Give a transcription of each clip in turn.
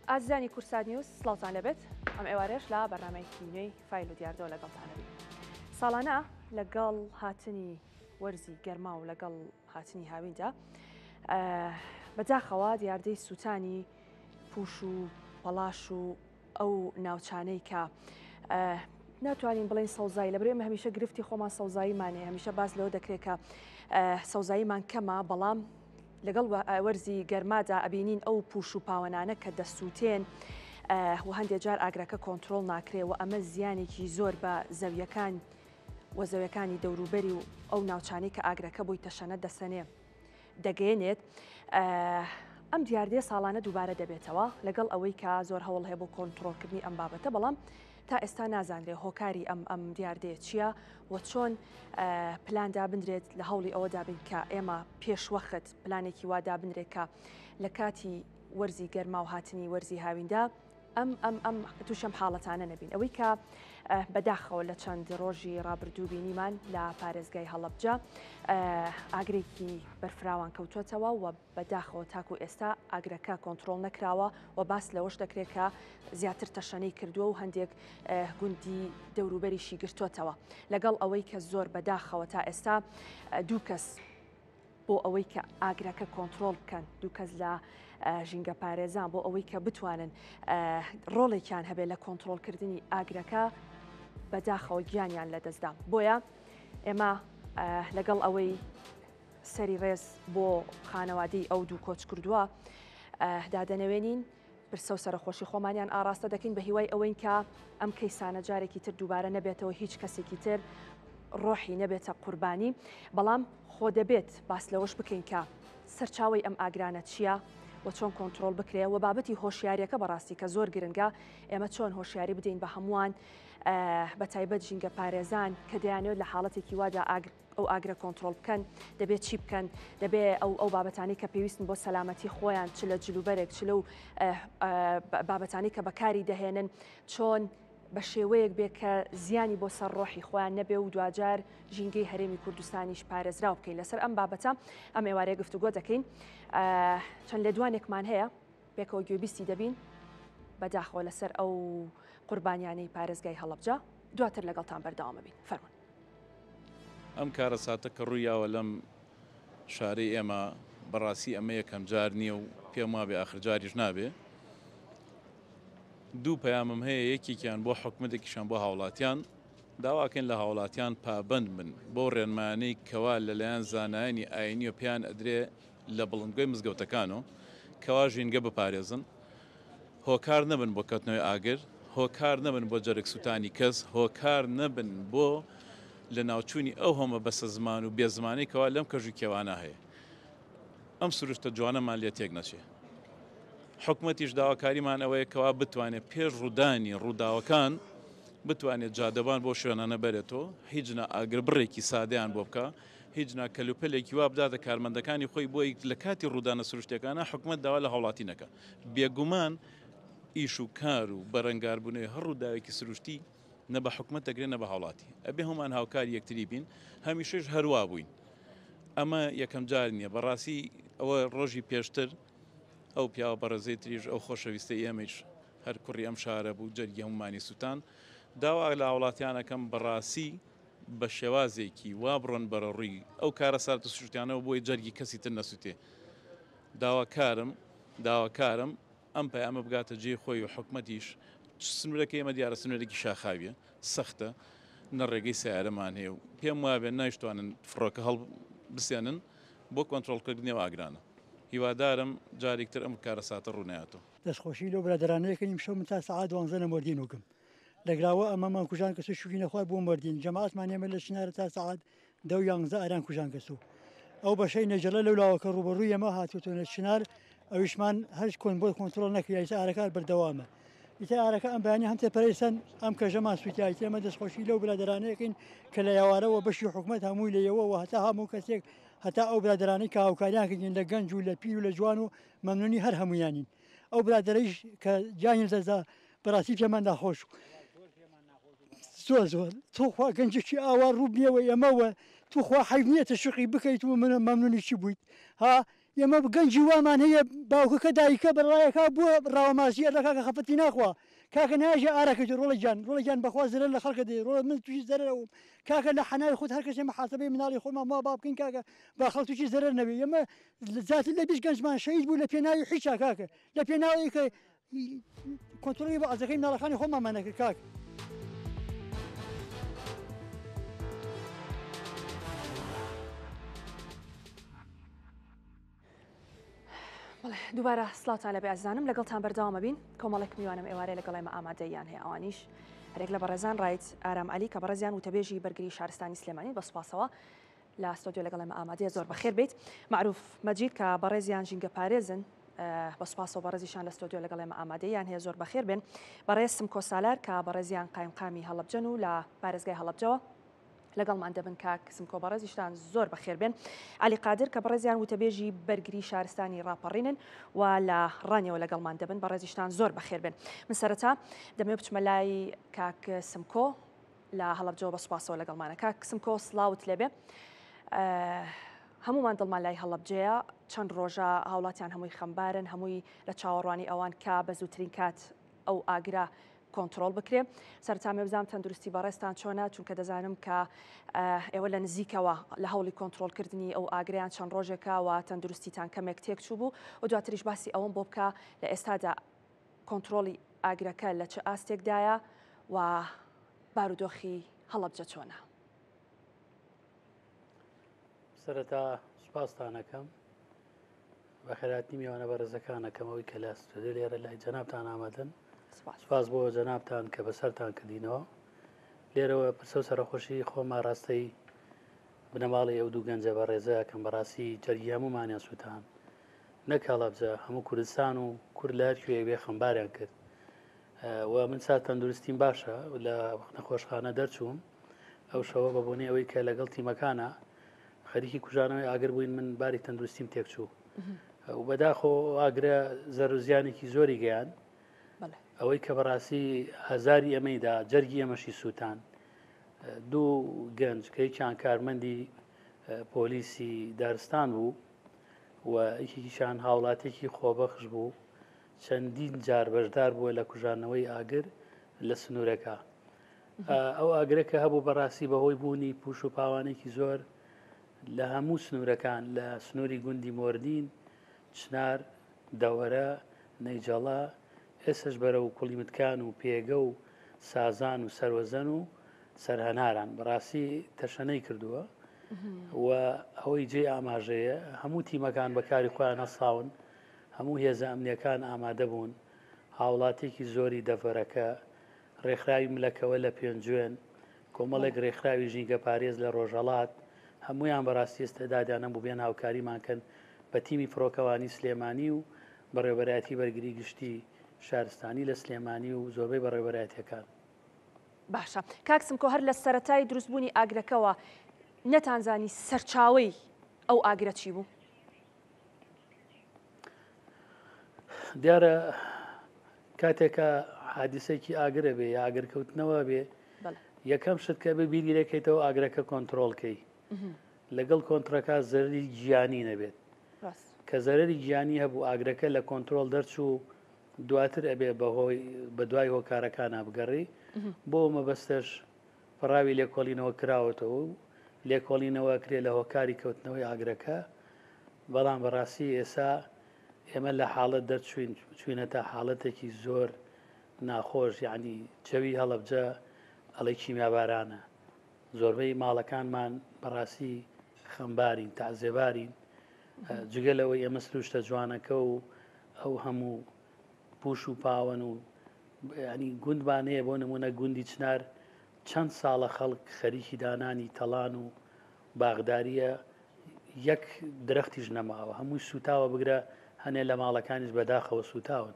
ئازیزانی کورسات نیوز سڵاوتان لەبێت ئەم ئێوارێش لە بەرنامەیەکی نوێی فایل و دیاردەوە لەگەڵتانەبی. ساڵانە لەگەڵ هاتنی وەرزی گەرما و لەگەڵ هاتنی هاویندا بەداخەوە دیاردەی سووتانی پوش و پەلاش و ئەو ناوچانەی کە ناتوانین بڵێن سەوزایی لە برێمە هەمیشە گرفتی خۆمان سەوزاییمانێ هەمیشە باس لەوە دەکرێت کە سەوزاییمان کەمە بەڵام لەگەڵ وەرزی گەرمادا ئەبینین ئەو پوش و پاوەنانە کە دەسووتێن و هەندێک جار ئاگرەکە کۆنتترۆل ناکرێت و ئەمە زیانێکی زۆر بە زەویەکان وەزەویەکانی دەوروبەری و ئەو ناوچانەی کە ئاگرەکە بۆی تەشەنە دەسەنێ دەگەێنێت. ئەم دیاردەیە ساڵانە دووبارە دەبێتەوە لەگەڵ ئەوەی کە زۆر هەوڵ هەیە بۆ کۆنتترۆلکردنی ئەم بابەتە بەڵام تا ئێستا نازانرێ هۆکاری ئەم دیاردەیە چییە و چۆن پلاندا بنرێت لە هەوڵی ئەوەدا بین کە ئێمە پێشوەخت پلانێکی وادا بنرێت کە لە کاتی وەرزی گەرما و هاتنی وەرزی هاویندا ئەم تووشەم حاڵەتانە نەبین. ئەوەی کە بەداخەوە لە چەند ڕۆژی ڕابردوو بینیمان لە پارێزگای هەڵەبجە ئاگرێکی بەرفراوان کەوتوتەوە و بەداخەوە تاکو ئێستا ئاگرەکە کۆنتترۆل نەکراوە و باس لەوەش دەکرێت کە زیاتر تەشەنەی کردووە و هەندێک گوندی دەوروبەریشی گرتوتەوە لەگەڵ ئەوەی کە زۆر بەداخەوە تا ئێستا دوو کەس بۆ ئەوەی کە ئاگرەکە کۆنتترۆل بکەن دوو کەس لە ژینگە پارێزان بۆ ئەوەی کە بتوانن ڕۆڵێکیان هەبێت لە کۆنتترۆلکردنی ئاگرەکە بەداخەوە گیانیان لەدەستدا. بۆیە ئێمە لەگەڵ ئەوەی سەری ڕێز بۆ خانەوادەی ئەو دوو کۆچ کردووە دادەنەوێنین پرسە و سەرخۆشی خۆمانیان ئاراستە دەکەین بە هیوای ئەوەی کە ئەم کەیسانە جارێکی تر دووبارە نەبێتەوە هیچ کەسێکی تر ڕۆحی نەبێتە قوربانی بەڵام خۆ دەبێت باس لەوەش بکەین کە سەرچاوی ئەم ئاگرانە چییە و چۆن کۆنتترۆل بکرێ و بابەتی هۆشیاریەکە بەڕاستی کە زۆر گرنگە ئێمە چۆن هۆشیاری بدەین بە هەمووان بە تایبەت ژینگە پارێزان کە دەیانێت لە حاڵەتێکی وادا ئەو ئاگرە کۆنتترۆل بکەن دەبێت چی بکەن دەبێت ئەو بابەتانی کە پێویستن بۆ سەلامەتی خۆیان چ لە جلوبەرێک چ لەو بابەتانی کە بەکاری دەهێنن چۆن بە شێوەیەک بێ کە زیانی بۆ سەر ڕۆحی خۆیان نەبێ و دوجار ژینگەی هەرێمی کوردستانیش پارێزراو بکەین. لەسەر ئەم بابەتە ئەم ئێوارەیە گفتوگۆ دەکەین چەند لێدوانێکمان هەیە پێکەوە گوێبیستی دەبین بەداخەوە لەسەر ئەو قوربانیانەی پارێزگای هەڵەبجە دواتر لەگەڵتان بەردەوام بین. فەرمون. ئەم کارە ساتە کە ڕوویاوە لەم شارەی ئێمە بەڕاستی ئەمە یەکەم جار نییە و پێم وابێ ئاخر جاریش نابێ. دوو پەیامم هەیە یەکێکیان بۆ حکومەتێکیشان بۆ هاوڵاتیان داواکەین لە هاوڵاتیان پابند بن بۆ ڕێنمانەی کەوا لەلایەن زانایانی ئاینی و پێیان ئەدرێ لە بڵندگۆی مزگەوتەکانەوە کەوا ژینگە بپارێزن هۆکار نەبن بۆ کەوتنەوەی ئاگر هۆکار نەبن بۆ جەرگ سووتانی کەس هۆکار نەبن بۆ لە ناوچوونی ئەو هەمە بەسە زمان و بێ زمانی کەوا لەم کەژوی کێوانە هەیە ئەم سروشتە جوانەمان لێ تێک نەچێ. حکومەتیش داواکاریمان ئەوەیە کەوا بتوانێت پێش ڕوودانی ڕووداوەکان بتوانێت جادەبان بۆ شوێنانە بەرێتەوە هیچنا ئاگر بڕێکی سادەیان بۆ بکە هیچنا کەلوپەلێکی وا بداتە کارمەندەکانی خۆی بۆی لە کاتی ڕوودانە سروشتەکانە حکومەت داوا لە هاوڵاتی نەکە. بێگومان ئیش و کار و بەرەنگاربوونەوەی هەر ڕووداوێکی سروشتی نە بە حکومەت دەگرێت نە بە هاوڵاتی ئەبێ هەمان هاوکاری یەکتری بین هەمیشەش هەروە بووین. ئەمە یەکەم جار نییە بەڕاستی ئەوە ڕۆژی پێشتر ئەو پیاوە بەڕێزەی تریژ ئەو خۆشەویستەی ئێمەش هەر کوڕی ئەم شارە بوو جەرگی هەمومانی سووتان داوا لە هاوڵاتیانەکەم بەڕاستی بە شێوازێکی وا بڕۆن بەرە ڕووی ئەو کارە سارتە سوشتیانەوە بۆی جەرگی کەسی تر نەسووتێ. داواکارم ئەم پەیامە بگاتە جێی خۆی و حکومەتیش سنوورەکە ئێمە دیارە سنوورێکی شاخاویە سەختە نەڕێگەی سیارەمان هەیە و پێم وابێ نایشتوانن فڕۆکە هەڵ بسێنن بۆ کۆنتترۆلکردنەوە ئاگرانە. هیوادارم جارێکتر ئەم کارە ساتە ڕوونایەتەوە. دەستخۆشی لەو برادرانەیەکەنیم شەو من تا سەعات 12 مردین وکم لەگراوە ئەمەمان کوژان کەس شوکی نەخوای بۆ مردین جەماعەتمان ئێمە لە شنارە تا سەعات 11 ئاران کوژان کەسو ئەو بەشەی نەجەڵە لەو لاوەکە ڕوبەڕووی ئەمە هاتوۆتۆنە شنار ئەویشمان هەر کۆن بۆی کۆنتترۆل نەکرێت ئارەکان بەردەوامە ئیتە ئارەکە ئەم بەیانی هەم تێپەرێسەن ئەم کەژەمان سووتیایەتی ئەمە دەستخۆشی لەو برادرانەیەکەین کە لە یاوارەوە بەشی حکومەت هەمووی لەیەوە و هەتا هەموو کەسێک هەتا ئەو برادرانەی کە هاوکاریانکەین لە گەنج و لە پیر و لە جوان و مەمنونی هەر هەمویانین ئەو برادرەیش کە جانی دەزا بەڕاستی پێمان ناخۆش زۆر تۆخوا گەنجێکی ئاوا ڕوو بنیەوە ئێمەوە توخوا حیف نییە تەشویقی بکەیت و منە مەمنونی چی بوویت ها ئێمە گەنجی وامان هەیە باوکەکە دایکە بەڵایەکە بووە ڕاوەماسیە لە کاکە خەفەتی ناخوا کاکە ناژە ئارەکەی ڕۆڵەجان بەخوا زرە لە خەڵکە دێ ڕۆڵ من توی زەرە و کاکە لە حەنای خۆت هەر کەسێ محاسبەی مناڵی خۆمان وا با بکەین کاکە با خەڵکیی زەرەر نەبێ ئێمە زیاتر لە 20 گەنجمان شەهید بوو لە پێناوی هیچ کاکە لە پێناوی کە کۆنتڕۆلی بە ئازەکەی مناڵەکانی خۆمانمانەکە کاک دووبارە سڵاوتان لەبێ ئازانم لەگەڵتان بەردەوامە بین کۆمەڵێک میوانم ئێوارەیە لەگەڵ ئێمە ئامادەیان هەیە ئەوانیش هەرێک لە بەڕێزان ڕایت ئارام عەلی کە بەڕێزیان وتەبێژی بەرگری شارستانی سلێمانی بە سوپاسەوە لە ستۆدیۆ لەگەڵ ئێمە ئامادەیە زۆر بەخێر بیت معروف مەجید کە بەڕێزیان ژینگە پارێزن بە سوپاسەوە بەڕێزیشان لە ستۆدیۆ لەگەڵ ئێمە ئامادەیان هەیە زۆر بەخێر بێن بەڕێز سمکۆ سالار کە بەڕێزیان قایمقامی هەڵەبجەن و لە پارێزگای هەڵەبجەوە لەگەڵمان دەبن کاک سمکۆ بەڕێزیشتان زۆر بەخێر بێن علی قادر کە بەڕێزیان وتەبێژی بەرگری شارستانی ڕاپەڕینن و لە ڕانیەوە لەگەڵمان دەبن بەڕێزیشتان زۆر بەخێر بێن من سەرەتا دەمێ بچمە لای کاک سمکۆ لە هەڵەبجەوە بە سوپاسەوە لەگەڵمانە کاک سمکۆ سڵاوت لێبێ هەمومان دڵمان لای هەڵەبجەیە چەند ڕۆژە هاوڵاتیان هەمووی خەمبارن هەمووی لە چاوەڕوانی ئەوان کا بە زووترین کات ئەو ئاگرا کۆنتترۆل بکرێ سەرتا مێبزانام تەندروستی بەڕێستان چۆنە چونکە دەزانم کە ئێوە لە نزیکەوە لە هەوڵی کۆنتترۆلکردنی ئەو ئاگریان چەند ڕۆژێکەوە تەندروستیتان کەمێک تێک چوو بوو و دواتریش باسی ئەوم بۆ بکە لە ئێستادا کۆنتترۆلی ئاگرەکە لە چه ئاستێکدایە و بارودۆخی هەڵەبجە چۆنە. سەرەتا سوپاستانەکەم بە خێراتی میوانە بەڕێزەکانەکەمەوەی کە لە ستودیۆ لێرە لای جەنابتان ئامادەن سپاس بۆ جەنابتان کە بەسەرتان کردینەوە لێرەوە پرسە و سەرخۆشی خۆمان ڕاستەی بنەماڵی ئەو دوو گەنجە بە ڕێزە کەم بەڕاستی جەرگی هەمومانیان سووتان نەک هەڵەبجە هەموو کوردستان و کورد لە هەر کوێ خەمباریان کرد و من سات تەندروستیم باشە لە نەخۆشخانە دەرچووم ئەو شەوە بە بۆنی ئەوەی کە لەگەڵ تیمەکانە خەریکی کوژانەوەی ئاگر بووین من باری تەندروستیم تێکچوو و بەداخۆ ئاگرە زەرزیانێکی زۆری گەیان ئەوەی کە بەڕاستی هەزاری ئەمەیدا جەرگی ئەمەشی سووتان دوو گەنج کەیکیان کارمەندی پۆلیسی دارستان بوو و یەکێکیشان هاوڵاتێکی خۆبەخش بوو چەندین جار بەشدار بووە لە کوژانەوەی ئاگر لە سنوورەکە ئەو ئاگرەکە هەبوو بەڕاستی بەهۆی بوونی پوش و پاوانێکی زۆر لە هەموو سنوورەکان لە سنووری گوندی مۆردین چنار دەوەرە نەیجەڵا ئێسش بەرە و کوڵیمتکان و پێگە و سازان و سەروەزەن و سەرهەناران بەڕاستی تەشەنەی کردووە و ئەوەی جێ ئاماژەیە هەموو تیمەکان بەکاری خۆیان هەساون هەموو هێزە ئەمنیەکان ئامادە بوون هاوڵاتێکی زۆری دەڤەرەکە ڕێکخراوی ملەکەوە لە پێنجوێن کۆمەڵێک ڕێکخراوی ژینگە پارێز لە ڕۆژهەڵات هەمویان بەڕاستی ئێستادادیانە بوو بێن هاوکاریمانکەن بە تیمی فڕۆکەوانی سلێمانی و بەڕێوەبەرایەتی بەرگری گشتی شارستانی لە سلێمانی و زۆربەی بەڕێوەبەرایەتیەکان. باشە کاکسم کۆ هەر لە سەرەتای دروستبوونی ئاگرەکەەوە نەتانزانی سەرچاوەی ئەو ئاگرە چی بوو؟ دیارە کاتێکە حادیسێکی ئاگرە بێ یا ئاگرکەوتنەوە بێ یەکەم شت کە بە بیری دەکەیتەوە ئاگرەکە کۆنتترۆلکەی لەگەڵ کۆنتترەکە زەرری گیانی نەبێت کە زەرری گیانی هەبوو ئاگرەکە لە کۆنتترۆل دەرچوو دواتر ئەبێ بەهۆی بە دوای هۆکارەکان نابگەڕی بۆ مەبەستەش پڕاوی لێکۆڵینەوە کراوەتەوە و لێکۆڵینەوە کرێ لە هۆکاری کەوتنەوەی ئاگرەکە بەڵام بەڕاستی ئێسا ئێمە لە حاڵەت دەرچوین چوینە تا حاڵەتێکی زۆر ناخۆش یعنی جەوی هەڵەبجە ئەڵی کیمیابارانە زۆربەی ماڵەکانمان بەڕاستی خەمبارین تازێبارین جگەلەوەی ئێمە سروشتە جوانەکە و ئەو هەموو پوش و پاوەن و ینی گوندبانەیە بۆ نمونە گوندی چنار چەند ساڵە خەڵک خەریکی دانانی تەڵان و باغداریە یەک درەختیش نەماوە هەمووی سوتاوە بگرە هەنێ لە ماڵەکانیش بەداخەوە سوتاون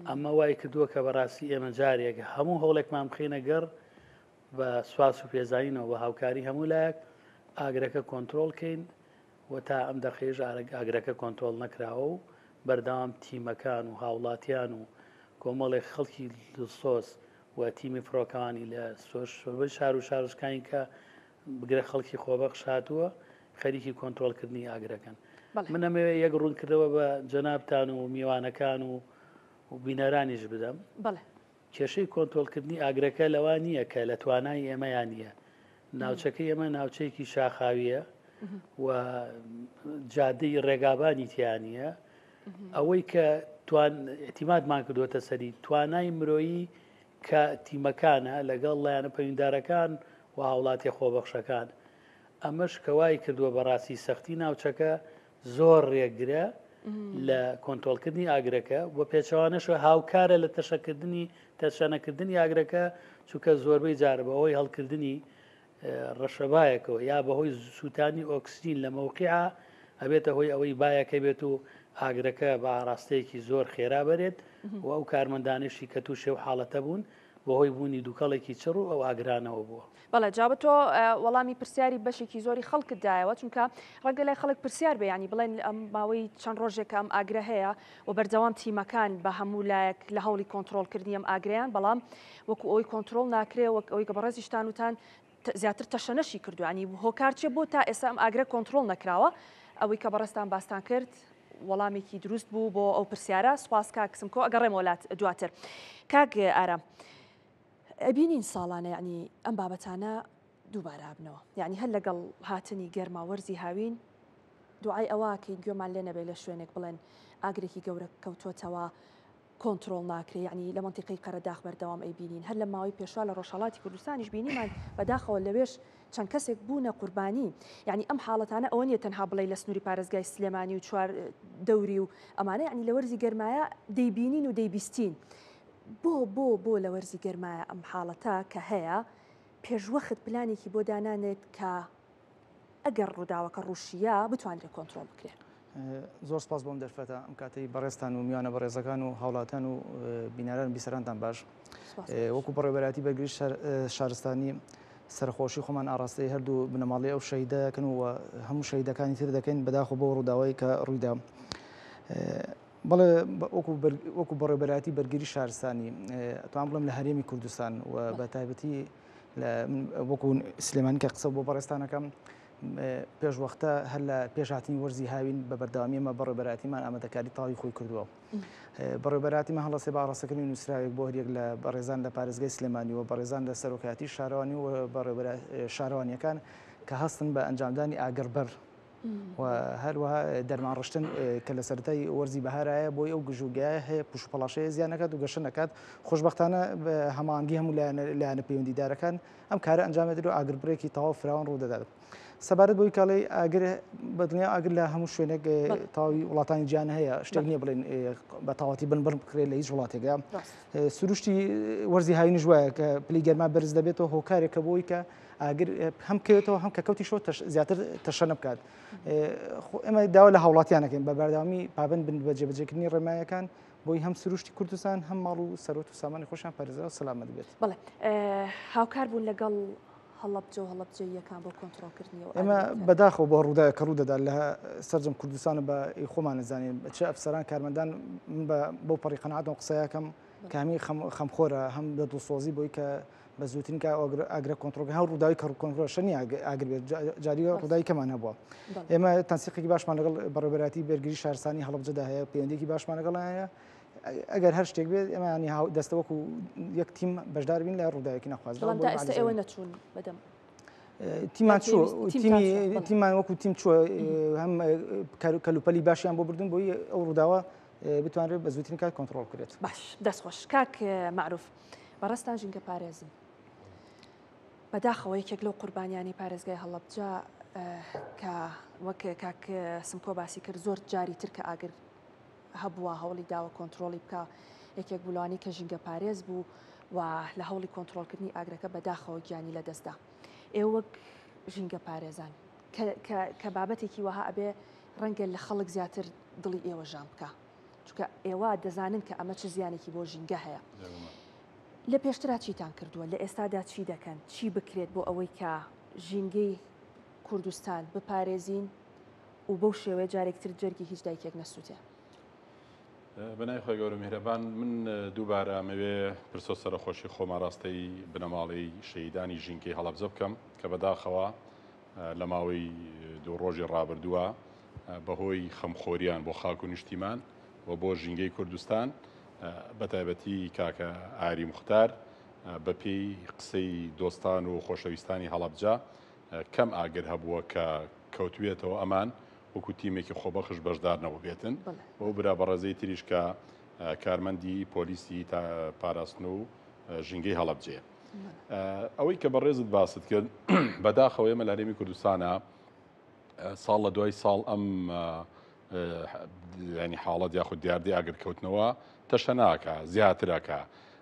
ئەمە وای کردووە کە بەڕاستی ئێمە جارێک هەموو هەوڵێکمان بخینە گەڕ بە سواس و پێزانینەوە بە هاوکاری هەموو لایەک ئاگرەکە کۆنتترۆلکەین و تا ئەم دەخێژ ئاگرەکە کۆنتترۆل نەکراوە و بەردەوام تیمەکان و هاوڵاتیان و کۆمەڵێک خەڵکی دڵسۆز و تیمی فڕۆکەوانی لە سۆشبەی شار و شارشکانی کە بگرە خەڵکی خۆبەخش هاتووە خەریکی کۆنتترۆلکردنی ئاگرەکەن من ئەمەوێ یەک ڕوونکردەوە بە جەنابتان و میوانەکان و بینەرانیش بدەم کێشەی کۆنتۆلکردنی ئاگرەکە لەوان نییە کە لە توانای ئێمەیان نییە ناوچەکەی ئێمە ناوچەیەکی شاخاویە و جادەی ڕێگابانی تیانە ئەوەی کە اعتیمادمان کردووەتە سەری توانای مرۆیی کە تیمەکانە لەگەڵ لایەنە پەیوەنددارەکان و هاوڵاتی خۆبەخشەکان ئەمەش کەوای کردووە بەڕاستی سەختی ناوچەکە زۆر ڕێگرە لە کۆنتۆلکردنی ئاگرەکە بۆ پێچەوانەشە هاوکارە لە تەشەنەکردنی ئاگرەکە چونکە زۆربەی جارە بەهۆی هەڵکردنی ڕەشەبایەکەوە یا بەهۆی سووتانی ئۆکسسیین لە مەوقیع ئەبێتە هۆی ئەوەی بایەکە بێت و ئاگرەکە بە ڕاستەیەکی زۆر خێرا بێت و ئەو کارمەندانشی کە تووشێ و حاڵەتە بوون بەهۆی بوونی دووکەڵێکی چڕ و ئەو ئاگرانەوە بووە. بەڵێ جابە تۆ وەڵامی پرسیاری بەشێکی زۆری خەڵکتدایەوە چونکە ڕەنگە لای خەڵک پرسیار بێ ینی بڵێن ئەم ماوەی چەند ڕۆژێکە ئەم ئاگرە هەیە و بەردەوام تیمەکان بە هەموو لایەک لە هەوڵی کۆنتترۆلکردنی ئەم ئاگریان بەڵام وەکو ئەوی کۆنتترۆل ناکرێ وەک ئەوەی کە بەڕێزیشتان وتان زیاتر تەشەنەشی کردوانی هۆکارچێ بۆ تا ئێستا ئەم ئاگرە کۆنتترۆل نەکراوە ئەوەی کە بەڕێستان باستان کرد وەڵامێکی دروست بوو بۆ ئەو پرسیارە سوپاس کاکسمکۆ ئەگەڕێم وڵات دواتر کاک ئارام ئەبینین ساڵانە ینی ئەم بابەتانە دووبارە بنەوە یعنی هەر لەگەڵ هاتنی گەرما وەرزی هاوین دوعای ئەوەکەین گوێمان لێ نەبێت لە شوێنێک بڵێن ئاگرێکی گەورە کەوتوتەوە کۆنتترۆل ناکرێ ینی لە منتیقی قەرەداخ بەردەوام ئەیبینین هەر لە ماوەی پێشوا لە ڕۆژهەڵاتی کوردستانیش بینیمان بەداخەوە لەوێش چەند کەسێک بوونە قوربانی یعنی ئەم حاڵەتانە ئەوە نیە تەنها بڵێ لە سنووری پارێزگای سلێمانی و چوار دەوری و ئەمانە ینی لە وەرزی گەرمایە دەیبینین و دەیبیستین بۆ لە وەرزی گەرمایە ئەم حاڵەتە کە هەیە پێشوەخت پلانێکی بۆ دانانێت کە ئەگەر ڕووداوەکە ڕوشیە بتوانرێت کۆنتترۆل بکرێت. زۆر سپاس بۆم دەرفەتە ئەم کاتەی بەڕێستان و میوانە بەڕێزەکان و هاوڵاتان و بینەران بیسەرانتان باش وەکو بەڕێبەراتی بەرگری شارستانی سەرخۆشی خۆمان ئاڕاستەی هەردوو بنەماڵی ئەو شەیدەکەن و هەموو شەیدەکانی تر دەکەین بەداخۆ بۆ ڕووداوایی کە ڕوویدا. بەڵێ وەکو بەڕێبەراتی بەرگری شارستانی توان بڵم لە هەرێمی کوردستان و بە تایبەتی وەکو سلێمانی کە قسە بۆ بەڕێستانەکەم پێشوەختە هەر لە پێشهاتنی وەرزی هاوین بە بەردەوامی ئەمە بەڕێبەراتیمان ئامادەکاری تاوی خۆی کردووە. بەڕێبەراتیمان هەڵەسێ بە ئاڕاستەکردنی نووسراوێک بۆ هەرێک لە بەڕێزان لە پارێزگای سلێمانی و بەڕێزان لە سەرۆکایەتی شارەوانی و شارەوانیەکان کە هەستن بە ئەنجامدانی ئاگربەر و هەروەها دەرمان ڕشتن کە لە سەرەتای وەرزی بەهارایە بۆی ئەو گژوگایە هەیە پوشپەڵاشەیە زیان نەکات و گەشە نەکات خۆشبەختانە بە هەماهەنگی هەموو لایەنە پەیوەندیدارەکان ئەم کارە ئەنجامێت و ئاگربرێکی تەواو فراوان ڕوودەدات. سەبارەت بۆی کاڵی ئاگر بە دنیا ئاگر لە هەموو شوێنێک تاوی وڵاتانی گیان هەیە شتێک نییە بڵێن بە تاواتی بنبڕ بکرێت لە هیچ وڵاتێکدا سروشتی وەرزی هاوینی ژوایە کە پلی گەرما بەرز دەبێتەوە هۆکارێکە بۆی کە ئاگر هەم کەوێتەوە هەم کە کەوتی شۆ زیاتر تەشە نەبکات. ئێمە داوا لە هاوڵاتیانەکەین بە بەردەوامی پابند بن بە جێبەجێکردنی ڕێمایەکان بۆی هەم سروشتی کوردستان هەم ماڵ و سەرۆت و سامانی خۆشیان پارێزراوە سەلامەت بێت. بەڵێ هاوکار بوون لەگەڵ هەڵەبجە و هەڵەبجەیەکان بۆ کۆنتترۆلکردنیەوە ئێمە بەداخەوە بۆ ڕووداوە کە ڕوودەدا لە سەرجەم کوردستانە بە خۆمان نزانین چه ئەفسەران کارمەندان بۆ پەڕی قەنەعەتەوە قسەیەکەم کە هەمی خەمخۆرە هەم بە دڵسۆزی بۆی کە بە زووترین کە ئاگرە کۆنتترۆل هەو ڕووداوی کە کۆنتترۆل شەنی ئاگر بێت جاری ڕووداوی کەمان هەبووە. ئێمە تەنسیقێکی باشمان لەگەڵ بەڕێبەراتی بەرگری شارستانی هەڵەبجەدا هەیە پەیوەندیێکی باشمان لەگەڵ هەیە ئەگەر هەر شتێک بێت ئێمە ینی دەستەوەکو یەک تیم بەشدار بین لە ڕووداوێکی نەخوازراوە. بەڵام تا ئێستا ئێوە نەچوون بەدەم تیمان تیمان وەکو تیم چووە هەم کەلوپەلی باشیان بۆ بردن بۆی ئەو ڕووداوە بتوانرێت بە زووترین کات کۆنتترۆل کرێت. باش دەستخۆش کاک معروف بەڕێستان ژینگە پارێزم بەداخەوە یەکێک لەو قوربانیانی پارێزگای هەڵەبجە کە وەک کاک سمکۆ باسی کرد زۆر جاری تر کە ئاگر هەبووە هەوڵی داوە کۆنتترۆلی بکە یەکێک بولانی کە ژینگە پارێز بوو و لە هەوڵی کۆنتترۆلکردنی ئاگرەکە بەداخەوە گیانی لە دەستدا. ئێوە وەک ژینگە پارێزان کە بابەتێکی وەها ئەبێ ڕەنگە لە خەڵک زیاتر دڵی ئێوە ژام بکە چونکە ئێوە دەزانن کە ئەمە چ زیانێکی بۆ ژینگە هەیە. لە پێشترا چیتان کردووە لە ئێستادا چی دەکەن چی بکرێت بۆ ئەوەی کە ژینگەی کوردستان بپارێزین و بەو شێوەیە جارێکتر جەرگی هیچ دایکێک نەسووتێ. بەنای خۆی گەورە میهرەبان من دووبارە ئەمەوێ پرسۆ سەرخۆشی خۆمان ڕاستەی بنەماڵی شەیدانی ژینگەی هەڵەبجە بکەم کە بەداخەوە لە ماوەی دوو ڕۆژی ڕابردووە بەهۆی خەمخۆریان بۆ خاک و نیشتیمان و بۆ ژینگەی کوردستان بەتایبەتی کاکە ئاری موختار بەپێی قسەی دۆستان و خۆشەویستانی هەڵەبجە کەم ئاگر هەبووە کە کەوتوێتەوە ئەمان وەکو تیمێکی خۆبەخش بەشدار نەبوو بێتن بۆ برا بەڕێزەی تریش کە کارمەندی پۆلیسی تا پاراستن و ژینگەی هەڵەبجەیە. ئەوەی کە بەڕێزت باست کرد بەداخەوە ئێمە لە هەرێمی کوردستانە ساڵ لە دوای ساڵ ئەم ینی حاڵەت یاخود دیاردی ئاگرکەوتنەوە تەشە ناکە زیاترەکە.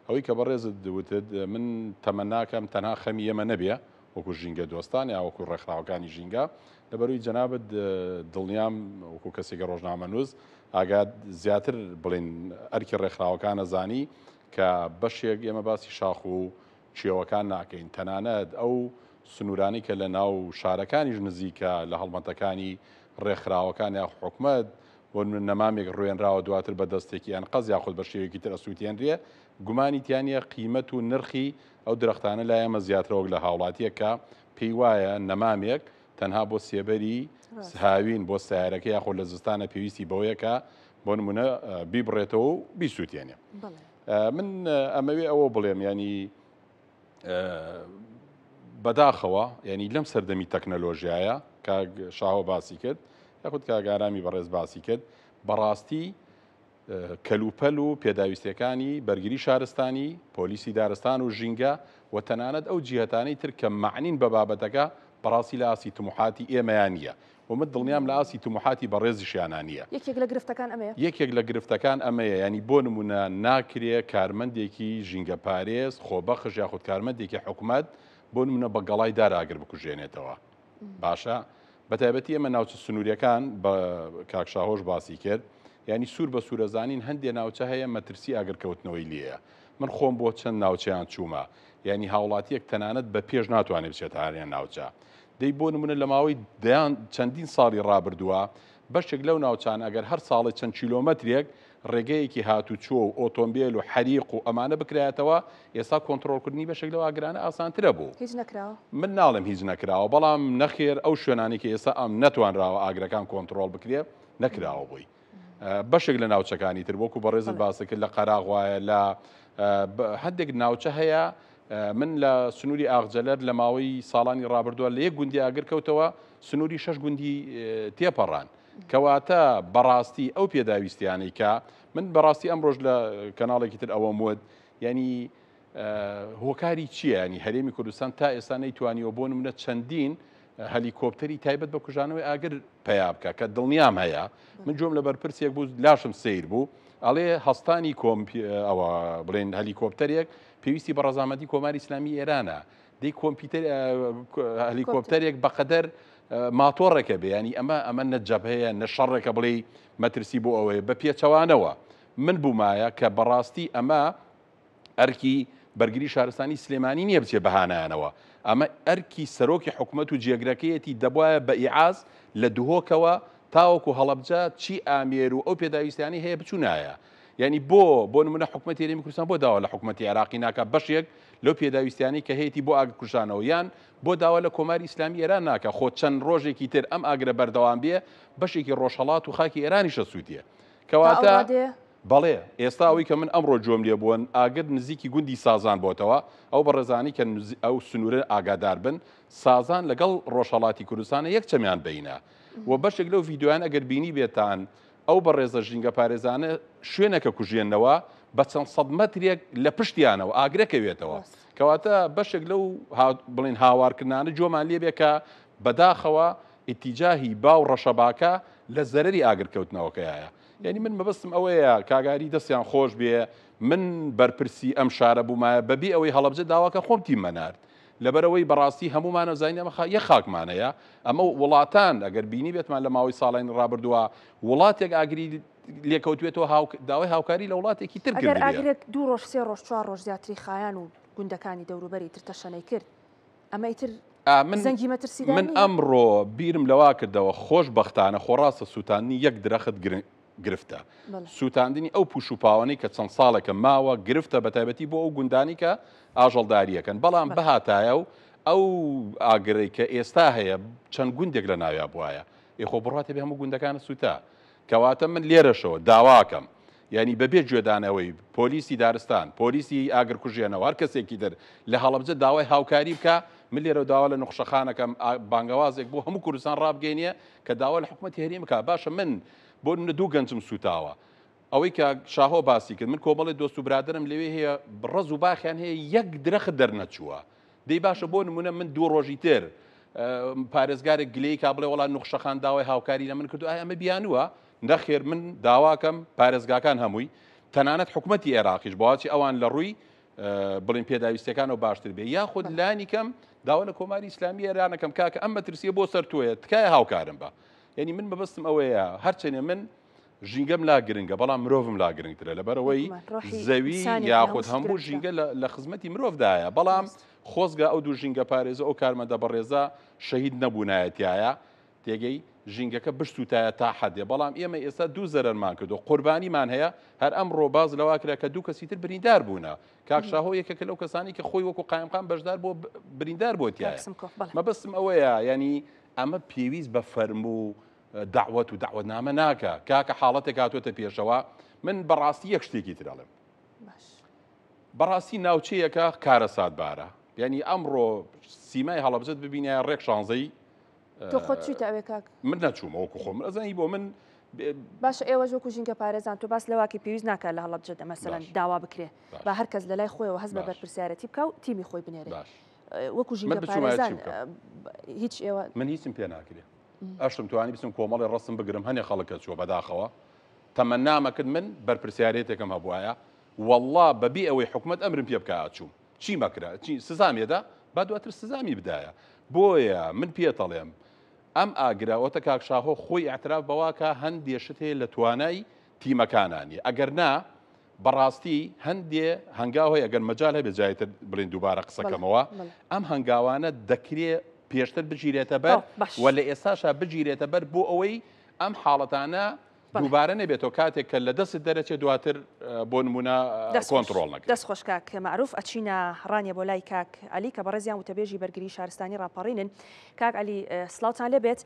ئەوەی کە بەڕێزت دوتت من تەمەناکەم تەنها خەمی ئێمە نەبێ وەکو ژینگە دۆستان یا وەکو ڕێکخراوەکانی ژینگە لەبەروی جەنابەت دڵنیام وەکو کەسێکە ڕۆژنامە نووس ئاگات زیاتر بڵێن ئەرکی ڕێکخراوەکانە زانی کە بەشێک ئێمە باسی شاخ و چێوەکان ناکەین تەنانەت ئەو سنوورانی کە لە ناو شارەکانیش نزیکە لە هەڵمەتەکانی ڕێکخراوەکان یا حکومەت بۆ نەمامێک ڕوێنراوە دواتر بە دەستێکی یان قەز یاخود بە شێوەیەکی تر ئەسووتێنرێ گومانی تیانە قیمەت و نرخی ئەو درەختانە لای ئەمە زیاترەوە لە هاوڵاتیە کە پێی وایە نەمامێک تەنها بۆ سێبەری هاوین بۆ سیارەکە یاخۆ لە زستانە پێویستی بەوەیەکە بۆ نمونە بیبڕێتەوە و بیسووتێنێ. من ئەمەوێ ئەوە بڵێم ینی بەداخەوە ینی لەم سەردەمی تەکنەلۆژیایە کە شاهۆ باسی کرد یاخود کاگارامی بەڕێز باسی کرد بەڕاستی کەلوپەل و پێداویستەکانی بەرگری شارستانی پۆلیسی دارستان و ژینگە و تەنانەت ئەو جیهەتانەی تر کە معنین بە بابەتەکە بەڕاستی لە ئاسی تموحاتی ئێمەیان نییە ومت دڵنیام لە ئاسی تموحاتی بەڕێزیشیانان نییە. یەکێک لە گرفتەکان ئەمەیە یەکێک لە گرفتەکان ئەمەیە ینی بۆ نمونە ناکرێ کارمەندێکی ژینگە پارێز خۆبەخش یاخود کارمەندێکی حکومەت بۆ نمونە بە گەڵای داراگر بکوژێنێتەوە. باشە بەتایبەتی ئێمە ناوچە سنووریەکان بە کاکشاهۆش باسی کرد ینی سوور بە سوورەزانین هەندێ ناوچە هەیە مەترسی ئاگرکەوتنەوەی لێیە. من خۆم بۆ چەند ناوچەیان چوومە ینی هاوڵاتیەک تەنانەت بە پێش ناتوانێت بچێت هاریان ناوچە. دەی بۆ نمونە لە ماوەی چەندین ساڵی ڕابردووە بەشێک لەو ناوچان ئەگەر هەر ساڵی چەند کیلۆمەترێک ڕێگەیەکی هاتوچۆ و ئۆتۆمبیل و حەریق و ئەمانە بکرایەتەوە ئێستا کۆنتترۆلکردنی بەشێک لەو ئاگرانە ئاسانترە بوو. هیچ نەکراوە من ناڵم هیچ نەکراوە بەڵام نەخێر ئەو شوێنانی کە ئێستا ئەم نەتوانراوە ئاگرەکان کۆنتترۆل بکرێ نەکراوە بووی. بەشێک لە ناوچەکانی تر وەکو بەڕێزت باسەکرد لە قەراغوایە لە هەندێک ناوچە هەیە من لە سنووری ئاغجەلەر لە ماوەی ساڵانی ڕابردووە لە یەک گوندی ئاگر کەوتەوە سنووری 6 گوندی تێپەڕان کەواتە بەڕاستی ئەو پێداویستیانەی کە من بەڕاستی ئەمڕۆژ لە کەناڵێکی تر ئەوە مود ینی هۆکاری چییە ینی هەرێمی کوردستان تا ئێستا نەیتوانیەوە بۆ نمونە چەندین هەلیکۆپتەری تایبەت بە کوژانەوەی ئاگر پیا بکە کە دڵنیام هەیە من جۆم لە بەرپرسێک بوو لاشم سیر بوو ئەڵێ هەستانی ئەوە بڵێن هەلیکۆپتەرێک پێویستی بە ڕەزامەتی کۆماری ئیسلامی ئێرانە دەی کۆمپیوتەر هەلیکۆپتەرێک بەقەدەر ماتۆڕێکە بێ ینی ئەمە نەجەبهەیە نەشەڕێکە بڵێ مەترسی بۆ ئەوەیە بە پێچەوانەوە من بوومایە کە بەڕاستی ئەمە ئەرکی بەرگری شارستانی سلێمانی نییە بچێ بەهانایانەوە ئەمە ئەرکی سەرۆکی حکوومەت و جێگرەکەیەتی دەبواە بە ئیعاز لە دوهۆکەوە تاوەکو هەڵەبجە چی ئامێر و ئەو پێداویستانی هەیە بچوونایە ینی بۆ نمونە حکوومەتی هەرێمی کوردستان بۆ داوا لە حکوومەتی عێراقی ناکە بەشێک لەو پێداویستیانی کە هەیەی بۆ ئاگرکوژانەوە یان بۆ داوا لە کۆماری ئیسلامی ئێران ناکە خۆ چەند ڕۆژێکی تر ئەم ئاگرە بەردەوام بێ بەشێکی ڕۆژهەڵات و خاکی ئێرانیشە سووتیە کەواتە بەڵێ ئێستا ئەوەی کە من ئەمڕۆ جۆم لێ بوون ئاگر نزیکی گوندی سازان بۆتەوە ئەو بەڕێزانی کە ئەو سنوورە ئاگادار بن سازان لەگەڵ ڕۆژهەڵاتی کوردستانە یەک چەمیان بینە و بەشێک لەو ڤیددیویان ئەگەر بینی بێتان ئەو بەڕێزە ژینگە پارێزانە شوێنەکە کوژێنەوە بە چەند سەد مەترێک لە پشتیانەوە ئاگرەکەوێتەوە کەواتە بەشێک لەو بڵێن هاوارکردانە جۆمان لێ بێ کە بەداخەوە ئیتیجاهی باو ڕەشەباکە لە زەرری ئاگرکەوتنەوەکەیە یعنی من مەبەستم ئەوەیە کاگاری دەستیان خۆش بێ من بەرپرسی ئەم شارە بوومایە بەبێ ئەوەی هەڵەبجە داواکە خۆم تیممەنارد لەبەرەوەی بەڕاستی هەمومانە زانین ئەمە یە خاکمانەیە ئەمە وڵاتان ئەگەر بینی بێتمان لە ماوەی ساڵین ڕابردووە وڵاتێک ئاگری لێکەوتوێتەوە داوای هاوکاری لە وڵاتێکی تر ئەگەر ئاگرێک 2 ڕۆژ 3 ڕۆژ 4 ڕۆژ زیاتری خایان و گوندەکانی دەوروبەری تر تەشەنەی کرد ئەمە ئیتر زەنگی مەترسیدانی من ئەمڕۆ بیرم لەوا کردەوە خۆش بەختانە خۆڕاستە سووتانی یەک درەخت گرفتە سووتاندنی ئەو پوش و پاوانەی کە چەند ساڵێکە ماوە گرفتە بەتایبەتی بۆ ئەو گوندانی کە ئاژەڵداریەکەن بەڵام بەهاتایە و ئەو ئاگرەی کە ئێستا هەیە چەند گوندێک لە ناویا بواە ئێخۆ بڕاتە بێ هەموو گوندەکانە سوتا کەواتە من لێرەشەوە داواکەم یعنی بەبێ گوێدانەوەی پۆلیسی دارستان پۆلیسی ئاگرکوژێنەوە هەر کەسێکی تر لە هەڵەبجە داوای هاوکاری بکە من لێرە داوا لە نوخشەخانەکەم بانگەوازێک بۆ هەموو کوردستان ڕابگەینە کە داوا لە حکوومەتی هەرێم بکە باشە من بۆ دوو گەنجم سوتاوە ئەوەی کە شاهۆ باسی کرد من کۆمەڵی دۆست و برادرم لەوێ هەیە ڕز و باخیان هەیە یەک درەخت دەرنەچووە دەی باشە بۆ نمونە من دوو ڕۆژی تر پارێزگارێک گلەی کا بڵێ وڵات نوخشەخان داوای هاوکاری لە من کردو ئەمە بیانووە نەخێر من داواکەم پارێزگاکان هەمووی تەنانەت حکوومەتی عێراقیش بۆچی ئەوان لە ڕووی بڵین پێداویستەکانەوە باشتر بێ یاخود لانی کەم داوا لە کۆماری ئیسلامی ئێرانەکەم کاکە ئەم مەترسیە بۆ سەر تۆیە تکایە هاوکارم بە یعنی من بەبستم ئەوەیە هەرچەنێ من ژینگەم لا گرنگە بەڵام مرۆڤم لا گرنگترە لەبەرەوەی زەوی یاخود هەموو ژینگە لە خزمەتی مرۆڤدایە بەڵام خۆزگا ئەو دوو ژینگە پارێزە ئەو کارمەندە بەڕێزە شەهید نەبوونایەتیایە تێگەی ژینگەکە بشتوتایە تا حەدێ بەڵام ئێمە ئێستا دوو زەرمان کردو قوربانیمان هەیە هەر ئەمڕۆ باز لەوا کرا کە دوو کەسی تر بریندار بوونە کاکشاهۆ یەکێکە لەو کەسانی کە خۆی وەکو قایمقام بەشدار بۆ بریندار بۆتیایە مەبەستم ئەوەیە ینی ئەمە پێویست بە فەرم و داوەت و داوەتنامە ناکە کاکە حاڵەتێک هاتوۆتە پێشەوە من بەڕاستی یەک شتێکی ترەڵێم بەڕاستی ناوچەیەکە کارە ساتبارە یعنی ئەمڕۆ سیمای هەڵەبجەت ببینە ڕێک شانزەی تۆ خۆت چیتە ئەوێ کاک من نەچوومە وەکو خۆم ئەزانی بۆ من باشە ئێوە وەکو ژینگە پارێزان تۆ باس لەواکی پێویست ناکات لە هەڵەبجەتە مەسەلەن داوا بکرێ با هەر کەس لە لای خۆیەوە هەست بە بەرپرسیارەتی بکە و تیمی خۆی بنێرێ وەکو ژینگە پارێزان هیچ ئێوە من هیچم پێ ناکرێ ئەشتم توانی بچم کۆمەڵی ڕستم بگرم هەنێ خەڵکە چوە بەداخەوە تەمەنامەکرد من بەرپرسیارەتێکم هەبوایە والله بەبێ ئەوەی حکومت ئەمرم پێ بکات چوم چی مەکرا چی سزامێدا با دواتر سزامی بدایە بۆیە من پێتەڵێم ئەم ئاگراوەتە کاکشاهۆ خۆی ئاعتراف بەواکە هەندێشت هەیە لە توانای تیمەکانانی ئەگەر نا بەڕاستی هەندێ هەنگاوهەیە ئەگەر مەجال هەبێ جایتر بڵین دووبارە قسەکەمەوە ئەم هەنگاوانە دەکرێت پێشتر بگیرێتە بەر و لە ئێستاشا بگیرێتە بەر بۆ ئەوەی ئەم حاڵەتانە دووبارە نەبێتەوە کاتێک کە لە دەست دەرەچێت دواتر بۆ نمونە کۆنتترۆل نەکە دەست خۆش کاک معروف ئەچینە ڕانیە بۆ لای کاک علی کە بەڕێزیان وتەبێژی بەرگری شارستانی ڕاپەڕینن کاک علی سڵاوتان لێبێت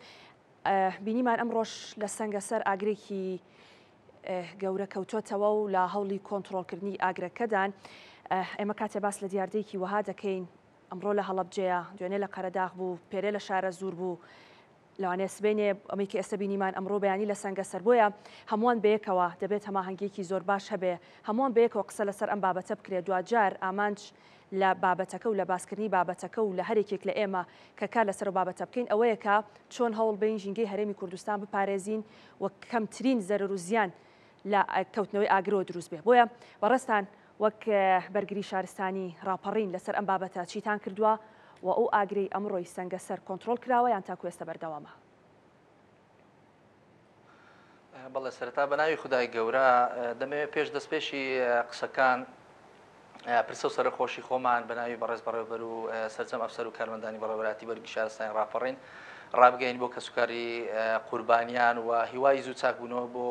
بینیمان ئەم ڕۆژ لە سەنگەسەر ئاگرێکی گەورە کەوتۆتەوە و لە هەوڵی کۆنتترۆلکردنی ئاگرەکەدان ئێمە کاتێ باس لە دیاردەیەکی وەها دەکەین ئەمڕۆ لە هەڵەبجەیە دوێنێ لە قەرەداغ بوو پێرێ لە شارە زوور بوو لەوانێ سبێنێ ئەمەی کە ئێستا بینیمان ئەمڕۆ بەیانی لە سەنگەسەر بۆیە هەمووان بەیەکەوە دەبێت هەماهەنگێکی زۆر باش هەبێ هەمووان بەیەکەوە قسە لەسەر ئەم بابەتە بکرێت دوجار ئامانج لە بابەتەکە و لە باسکردنی بابەتەکە و لە هەرێکێک لە ئێمە کە کار لەسەر بابەتە بکەین ئەوەیە کە چۆن هەوڵ بین ژینگەی هەرێمی کوردستان بپارێزین و کەمترین زەرر و زیان لە کەوتنەوەی ئاگرۆ دروست بێ بۆیە بەڕێستان وەک بەرگری شارستانی ڕاپەڕین لەسەر ئەم بابەتە چیتان کردووە و ئەو ئاگری ئەمڕۆی سەنگەسەر کۆنتترۆل کراوە یان تاکو ئێستا بەردەوامە بەڵێ سەرەتا بە ناوی خودای گەورە دەمەوێت پێش دەستپێشی قسەکان پرسە و سەرخۆشی خۆمان بە ناوی بەڕێز بەڕێوەبەر و سەرجەم ئەفسەر و کارمەندانی بەڕێوەبەراتی بەرگری شارستانی ڕاپەڕین ڕابگەین بۆ کەسوکاری قوربانیان و هیوای زوو چاکبوونەوە بۆ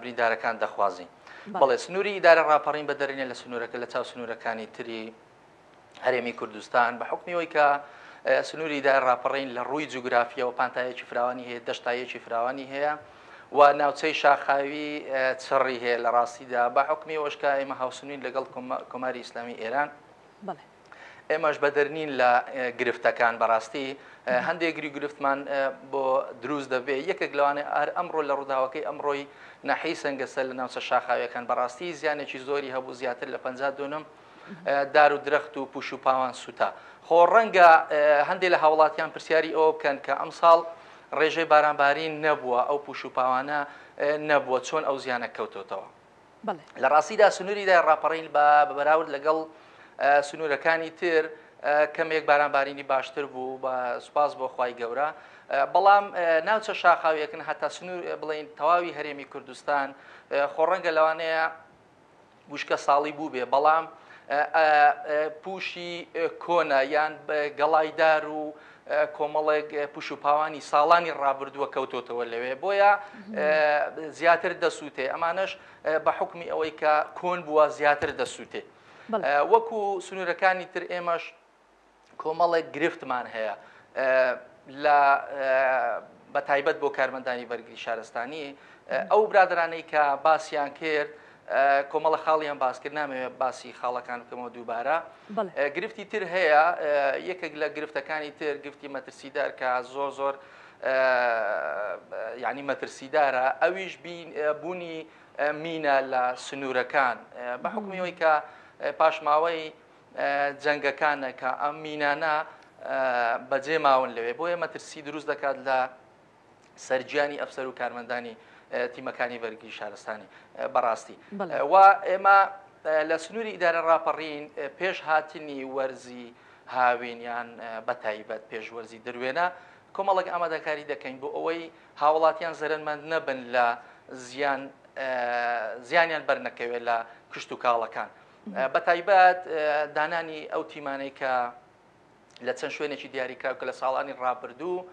بریندارەکان دەخوازین بەڵێ سنووری ئیدارە ڕاپەڕین بەدەرێنێ لە سنوورەکە لە چاو سنوورەکانی تری هەرێمی کوردستان بە حکمیەوەی کە سنووری ئیدارە ڕاپەڕین لە ڕووی جوگرافیەوە پانتایەکی فراوانی هەیە دەشتایەکی فراوانی هەیە و ناوچەی شاخاوی چڕی هەیە لە ڕاستیدا بە حکمیەوەشکە ئێمە هاوسنوین لەگەڵ کۆماری ئیسلامی ئێران ئێمەش بەدەرنین لە گرفتەکان بەڕاستی هەندێک گرفتمان بۆ دروست دەبێت یەکێک لەوانێ ئەمڕۆ لە ڕووداوەکەی ئەمڕۆی نەحی سەنگەسەر لە ناوچە شاخاویەکان بەڕاستی زیانێکی زۆری هەبوو زیاتر لە 52 دار و درەخت و پوش و پاوان سوتا خۆ ڕەنگە هەندێک لە هاوڵاتیان پرسیاری ئەوە بکەن کە ئەم ساڵ ڕێژەی بارانبارین نەبووە ئەو پوش و پاوانە نەبووە چۆن ئەو زیانە کەوتۆتەوە لە ڕاستیدا سنووریدا ڕاپەڕین بە بەراورد لەگەڵ سنوورەکانی تر کەمێک بارانبارینی باشتر بوو بە سوپاس بۆ خوای گەورە بەڵام ناوچە شاخاویەکن هەتا سنوور بڵین تەواوی هەرێمی کوردستان خۆڕەنگە لەوانەیە وشکە ساڵی بوو بێ بەڵام پوشی کۆنە یان گەڵایدار و کۆمەڵێک پوش و پاوانی ساڵانی ڕابردووە کەوتۆتەوە لەوێ بۆیە زیاتر دەسووتێ ئەمانەش بە حکمی ئەوەی کە کۆن بووە زیاتر دەسووتێ وەکو سنوورەکانی تر ئێمەش کۆمەڵێک گرفتمان هەیە لە بە تایبەت بۆ کارمەندانی وەرگری شارستانی ئەو برادرانەی کە باسییان کرد کۆمەڵە خاڵیان باس کرد نامەوێت باسی خاڵەکان بکەمەوە دووبارە گرفتی تر هەیە یەکێک لە گرفتەکانی تر گرفتی مەترسیدار کە زۆر یعنی مەترسیدارە ئەویش بوونی مینە لە سنوورەکان بە حکومیەوەی کە پاشماوەی جەنگەکانە کە ئەم مینانە بەجێ ماون لەوێ بۆیە مەترسی دروست دەکات لە سەرجیانی ئەفسەر و کارمەندانی تیمەکانی وەرگری شارستانی بەڕاستی و ئێمە لە سنووری ئیدارە ڕاپەڕین پێش هاتنی وەرزی هاوینیان بە تایبەت پێشوەرزی دروێنە کۆمەڵک ئامادەکاری دەکەین بۆ ئەوەی هاوڵاتیان زەرمەند نەبن لە زیانیان بەرنەکەوێت لە کشت و کاڵەکان بە تایبەت دانانی ئەو تیمانەی کە لە چەند شوێنێکی دیاریکراو کە لە ساڵانی ڕابردوو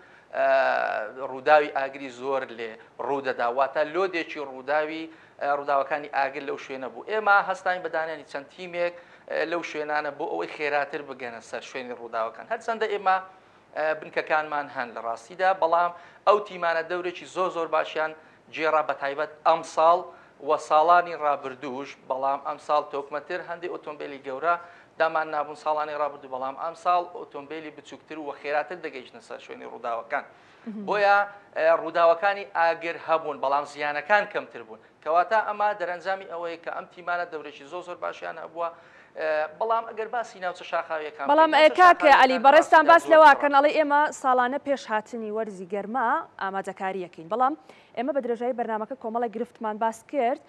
ڕووداوی ئاگری زۆر لێ ڕوودەداواتە لۆدێکی ڕووداوەکانی ئاگر لەو شوێنە بوو ئێمە هەستین بەدانانی چەند تیمێک لەو شوێنانە بۆ ئەوەی خێراتر بگەنە سەر شوێنی ڕووداوەکان هەرچەندە ئێمە بنکەکانمان هەن لە ڕاستیدا بەڵام ئەو تیمانە دەورێکی زۆر باشیان جێرا بە تایبەت ئەم ساڵ وە ساڵانی ڕابردووش بەڵام ئەم ساڵ تۆکمەتر هەندێک ئۆتۆمبیلی گەورە دامان نابوون ساڵانی ڕابردوو بەڵام ئەم ساڵ ئۆتۆمبیلی بچووکتر و خێراتر دەگەیشتە سەر شوێنی ڕووداوەکان بۆیە ڕووداوەکانی ئاگر هەبوون بەڵام زیانەکان کەمتر بوون کەواتە ئەمە دەرەنجامی ئەوەیە کە ئەم تیمانە دەورێکی زۆر باشیان هەبووە بەڵام ئەگەر باسی ناوچە شاخاویەکان بەڵام کاکە علی بەڕێستان باس لەوەکەن ئەڵێ ئێمە ساڵانە پێش هاتنی وەرزی گەرما ئامادەکاریەکەین بەڵام ئێمە بە درێژایی بەرنامەکە کۆمەڵە گرفتمان باس کرد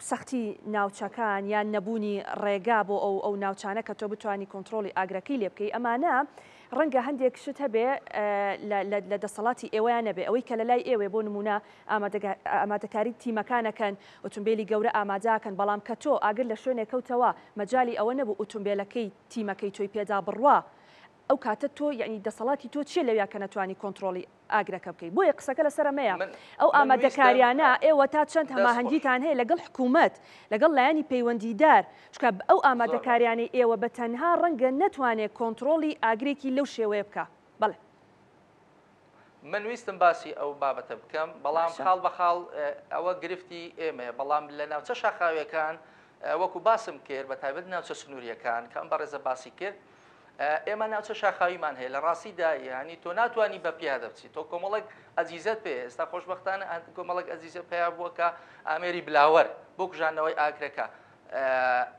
سەختی ناوچەکان یان نەبوونی ڕێگا بۆ ئەو ناوچانە کە تۆ بتوانی کۆنتترۆلی ئاگرەکەی لێ بکەی ئەمانە ڕەنگە هەندێک شت هەبێ لە دەسەڵاتی ئێوەیان نەبێ ئەوەی کە لە لای ئێوێ بۆ نمونە ئامادەکاری تیمەکانەکەن ئۆتۆمبیلی گەورە ئامادەکەن بەڵام کە تۆ ئاگر لە شوێنێک کەوتەوە مەجای ئەوە نەبوو ئۆتۆمبیلەکەی تیمەکەی تۆی پێدا بڕوا ئەو کاتە تۆ یعنی دەسەڵاتی تۆ چیە لەویا کە نەتوانی کۆنتترۆلی ئاگرەکە بکەیت بۆیە قسەکە لەسەرمەیە ئەو ئامادەکاریانە ئێوە تا چەند هەماهەنگیتان هەیە لەگەڵ حکوومەت لەگەڵ لایانی پەیوەندیدار چکە ئەو ئامادەکاریانی ئێوە بە تەنها ڕەنگە نەتوانێت کۆنتترۆلی ئاگرێکی لەو شێوەیە بکە بڵێ من ویستم باسی ئەو بابەتە بکەم بەڵام خاڵ بە خاڵ ئەوە گرفتی ئێمە بەڵام لە ناوچە شاخاویەکان وەکو باسم کرد بە تایبەت ناوچە سنووریەکان کە ئەم بەڕێزە باسی کرد ئێمە ناوچە شاخاویمان هەیە لە ڕاستیدا یانی تۆ ناتوانانی بە پیادە بچیت تۆ کۆمەڵک ئەزیزت پێ ئێستا خۆشبەختانە کۆمەڵک ئەزیزە پێیا بووە کە ئامێری بلاوەر بۆ کوژانەوەی ئاگرەکە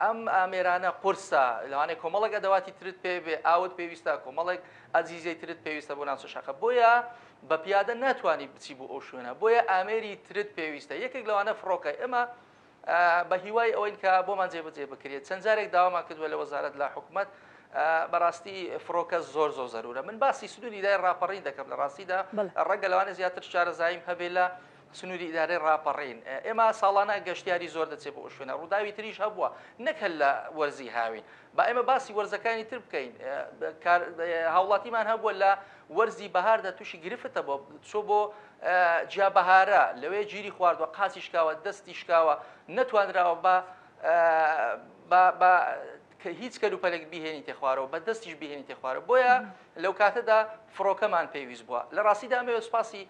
ئەم ئامێرانە قورسە لەوانەیە کۆمەڵک ئەدەواتی ترت پێ بێ ئاوت پێویستە کۆمەڵک ئەزیزەی ترت پێویستە بۆ ناوچە شاخە بۆیە بە پیادە ناتوانانی بچی بۆ ئەو شوێنە بۆیە ئامێری ترت پێویستە یەکێک لەوانە فڕۆکە ئێمە بە هیوای ئەوەی کە بۆمان جێبەجێ بکرێت چەند جارێک داوامان کردووە لە وەزارەت لە حکوومەت بەڕاستی فڕۆکە زۆر زەرورە من باسی سنووری ئیدارەی ڕاپەڕین دەکەم لە ڕاستیدا ڕەنگە لەوانە زیاتر شارەزاییم هەبێ لە سنووری ئیدارەی ڕاپەڕین ئێمە ساڵانە گەشتیاری زۆر دەچێت بۆ ئەو شوێنە ڕووداوی تریش هەبووە نەک لە وەرزی هاوین با ئێمە باسی وەرزەکانی تر بکەین هاوڵاتیمان هەبووە لە وەرزی بەهاردا تووشی گرفتە بۆ چۆ بۆ جیا بەهارە لەوێ گیری خواردووە قاچی شکاوە دەستی شکاوە نەتوانراوە بە کە هیچ کەلوپەلێک بهێنی تێخوارەوە بە دەستیش بهێنی تێخوارە بۆیە لەو کاتەدا فڕۆکەمان پێویست بووە لە ڕاستیدا ئەمەوێ سوپاسی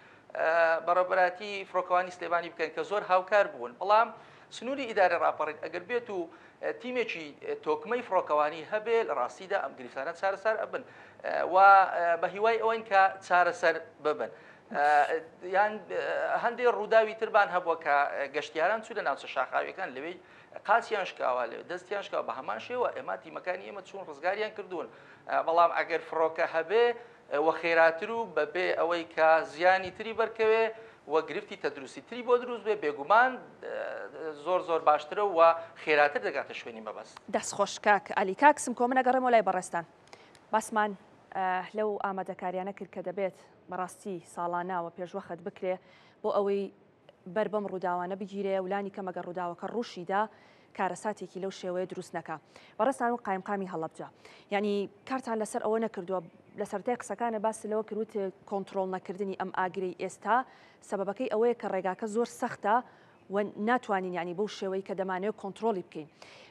بەڕێوەبەراتی فڕۆکەوانی سلێمانی بکەن کە زۆر هاوکار بوون بەڵام سنووری ئیدارەی ڕاپەڕین ئەگەر بێت و تیمێکی تۆکمەی فڕۆکەوانی هەبێ لە ڕاستیدا ئەم گریفتانە چارەسەر ئەبن و بە هیوای ئەوەن کە چارەسەر ببن یان هەندێک ڕووداوی تربان هەبووە کە گەشتیاران چوو لە ناوچە شاخاویەکان لەوێ قاچیان شکاوە لێ دەستیان شکاوە بە هەمان شێوە ئێمە تیمەکانی ئێمە چوون ڕزگاریان کردوون بەڵام ئەگەر فڕۆکە هەبێ وە خێراتر و بەبێ ئەوەی کە زیانی تری بەرکەوێ وە گرفتی تەدروستی تری بۆ دروست بێ بێگومان زۆر باشترە و خێراتر دەگاتە شوێنی مەبەست دەستخۆش کاک علی کاکسم کۆمە نەگەڕێمەوە لای بەڕێستان باسمان لەو ئامادەکاریانە کرد کە دەبێت بەڕاستی ساڵاناوە پێشوەخت بکرێ بۆ ئەوەی بەر بەم ڕووداوانە بگیرێ ولانی کەمەگە ڕووداوەکە ڕوشیدا کارەساتێکی لەو شێوەیە دروست نەکە بەڕێستان و قایمقامی هەڵەبجا یعنی کارتان لەسەر ئەوە نەکردووە لە سەرەتای قسەکانە باسی لەوە کردوت کۆنتترۆل نەکردنی ئەم ئاگرەی ئێستا سەبەبەکەی ئەوەیە کە ڕێگاکە زۆر سەختە و ناتوانین ینی بەو شێوەی کە دەمانێت کۆنتترۆلی بکەین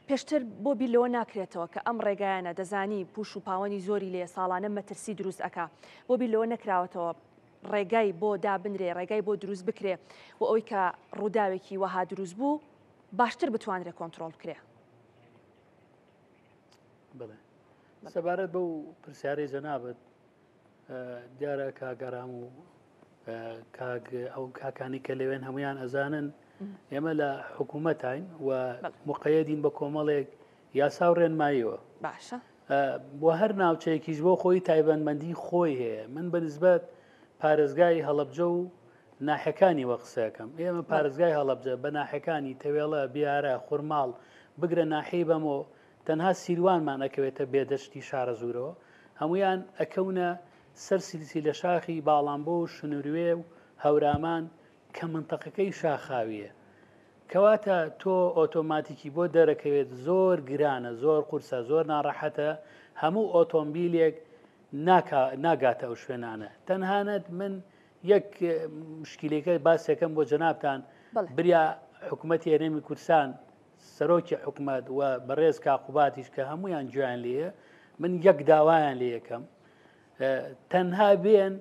پێشتر بۆ بیلەوە ناکرێتەوە کە ئەم ڕێگایانە دەزانی پوش و پاوەنی زۆری لێ ساڵانە مەترسی دروست ئەکا بۆ بیلەوە نەکراوەتەوە ڕێگای بۆ دابنرێ ڕێگای بۆ دروست بکرێ و ئەوەی کە ڕووداوێکی وەها دروست بوو باشتر بتوانرێت کۆنتترۆل بکرێ. بڵێ سەبارەت بەو پرسیارەی جەنابەت دیارە کاگەرام و ئەو کاکانی کە لەوێن هەمویان ئەزانن ئێمە لە حکوومەتین و مقەیەدین بە کۆمەڵێک یاسا و ڕێنماییەوە باشە بۆ هەر ناوچەیەکیش بۆ خۆی تایبەتمەندی خۆی هەیە. من بەنسبەت پارێزگای هەڵەبجە و ناحەکانی وە قسەکەم. ئێمە پارێزگای هەڵەبجە بە ناحەکانی تەوێڵە بیارە خورماڵ بگرە ناحەی بەمەوە تەنها سیروانمان ئەکەوێتە بێدەشتی شارە زورەوە هەمویان ئەکەونە سەر سیلسی لە شاخی باڵامبۆ و شنووروێ و هەورامان کە منتەقەکەی شاخاویە. کەواتە تۆ ئۆتۆماتیکی بۆ دەرەکەوێت زۆر گرانە زۆر قورسە زۆر ناڕەحەتە هەموو ئۆتۆمبیلێک ناگاتە ئەو شوێنانە. تەنهانەت من یەک مشکلەکە باسێکەم بۆ جەنابتان بریا حکوومەتی هەرێمی کوردستان سەرۆکی حکوومەت و بەڕێز کاقوباتیش کە هەمویان گویان لێە من یەک داوایان لێ یەکەم تەنها بێن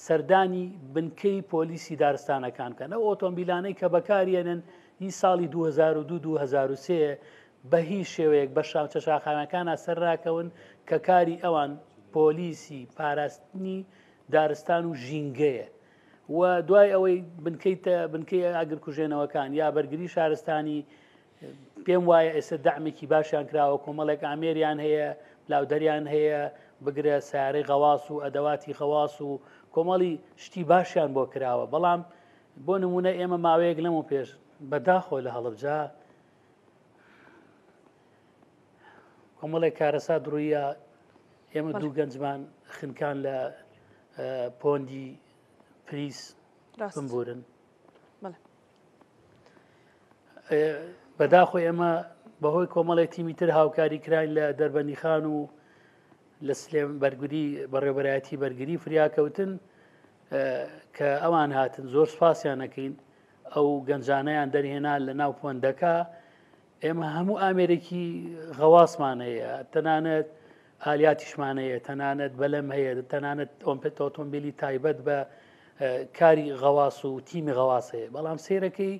سەردانی بنکەی پۆلیسی دارستانەکان کەن ئەو ئۆتۆمبیلانەی کە بەکارێنن هی ساڵی 2002-2003 بە هیچ شێوەیەک بە چەشاخانەکانە سەرراکەون کە کاری ئەوان پۆلیسی پاراستنی دارستان و ژینگەیە و دوای ئەوەی بنکەی ئاگرکوژێنەوەکان یا بەرگری شارستانی پێم وایە ئێستا دامێکی باشیان کراوە کۆمەڵێک ئامێریان هەیە لاودەریان هەیە بگرە سیارەی غەواس و ئەدەواتی غەواس و کۆمەڵی شتی باشیان بۆ کراوە. بەڵام بۆ نمونە ئێمە ماوەیەک لەمە پێش بەداخۆ لە هەڵەبجە کۆمەڵێک کارەسا دڕویە ئێمە دوو گەنجمان خنکان لە پۆندی پلیس بمبورن بەداخۆ ئێمە بەهۆی کۆمەڵی تیمی تر هاوکاری کراین لە دەربەندیخان و لە سلێم بەرگری بەڕێوەبەرایەتی بەرگری فریاکەوتن کە ئەوان هاتن زۆر سپاسیانەکەین ئەو گەنجانەیان دەرهێنا لە ناو پۆندەکە. ئێمە هەموو ئامێرێکی غەواسمان هەیە تەنانەت ئالیاتیشمان هەیە تەنانەت بەلەم هەیە تەنانەت ئۆتۆمبیلی تایبەت بە کاری غەواس و تیمی غەواس هەیە بەڵام سێرەکەی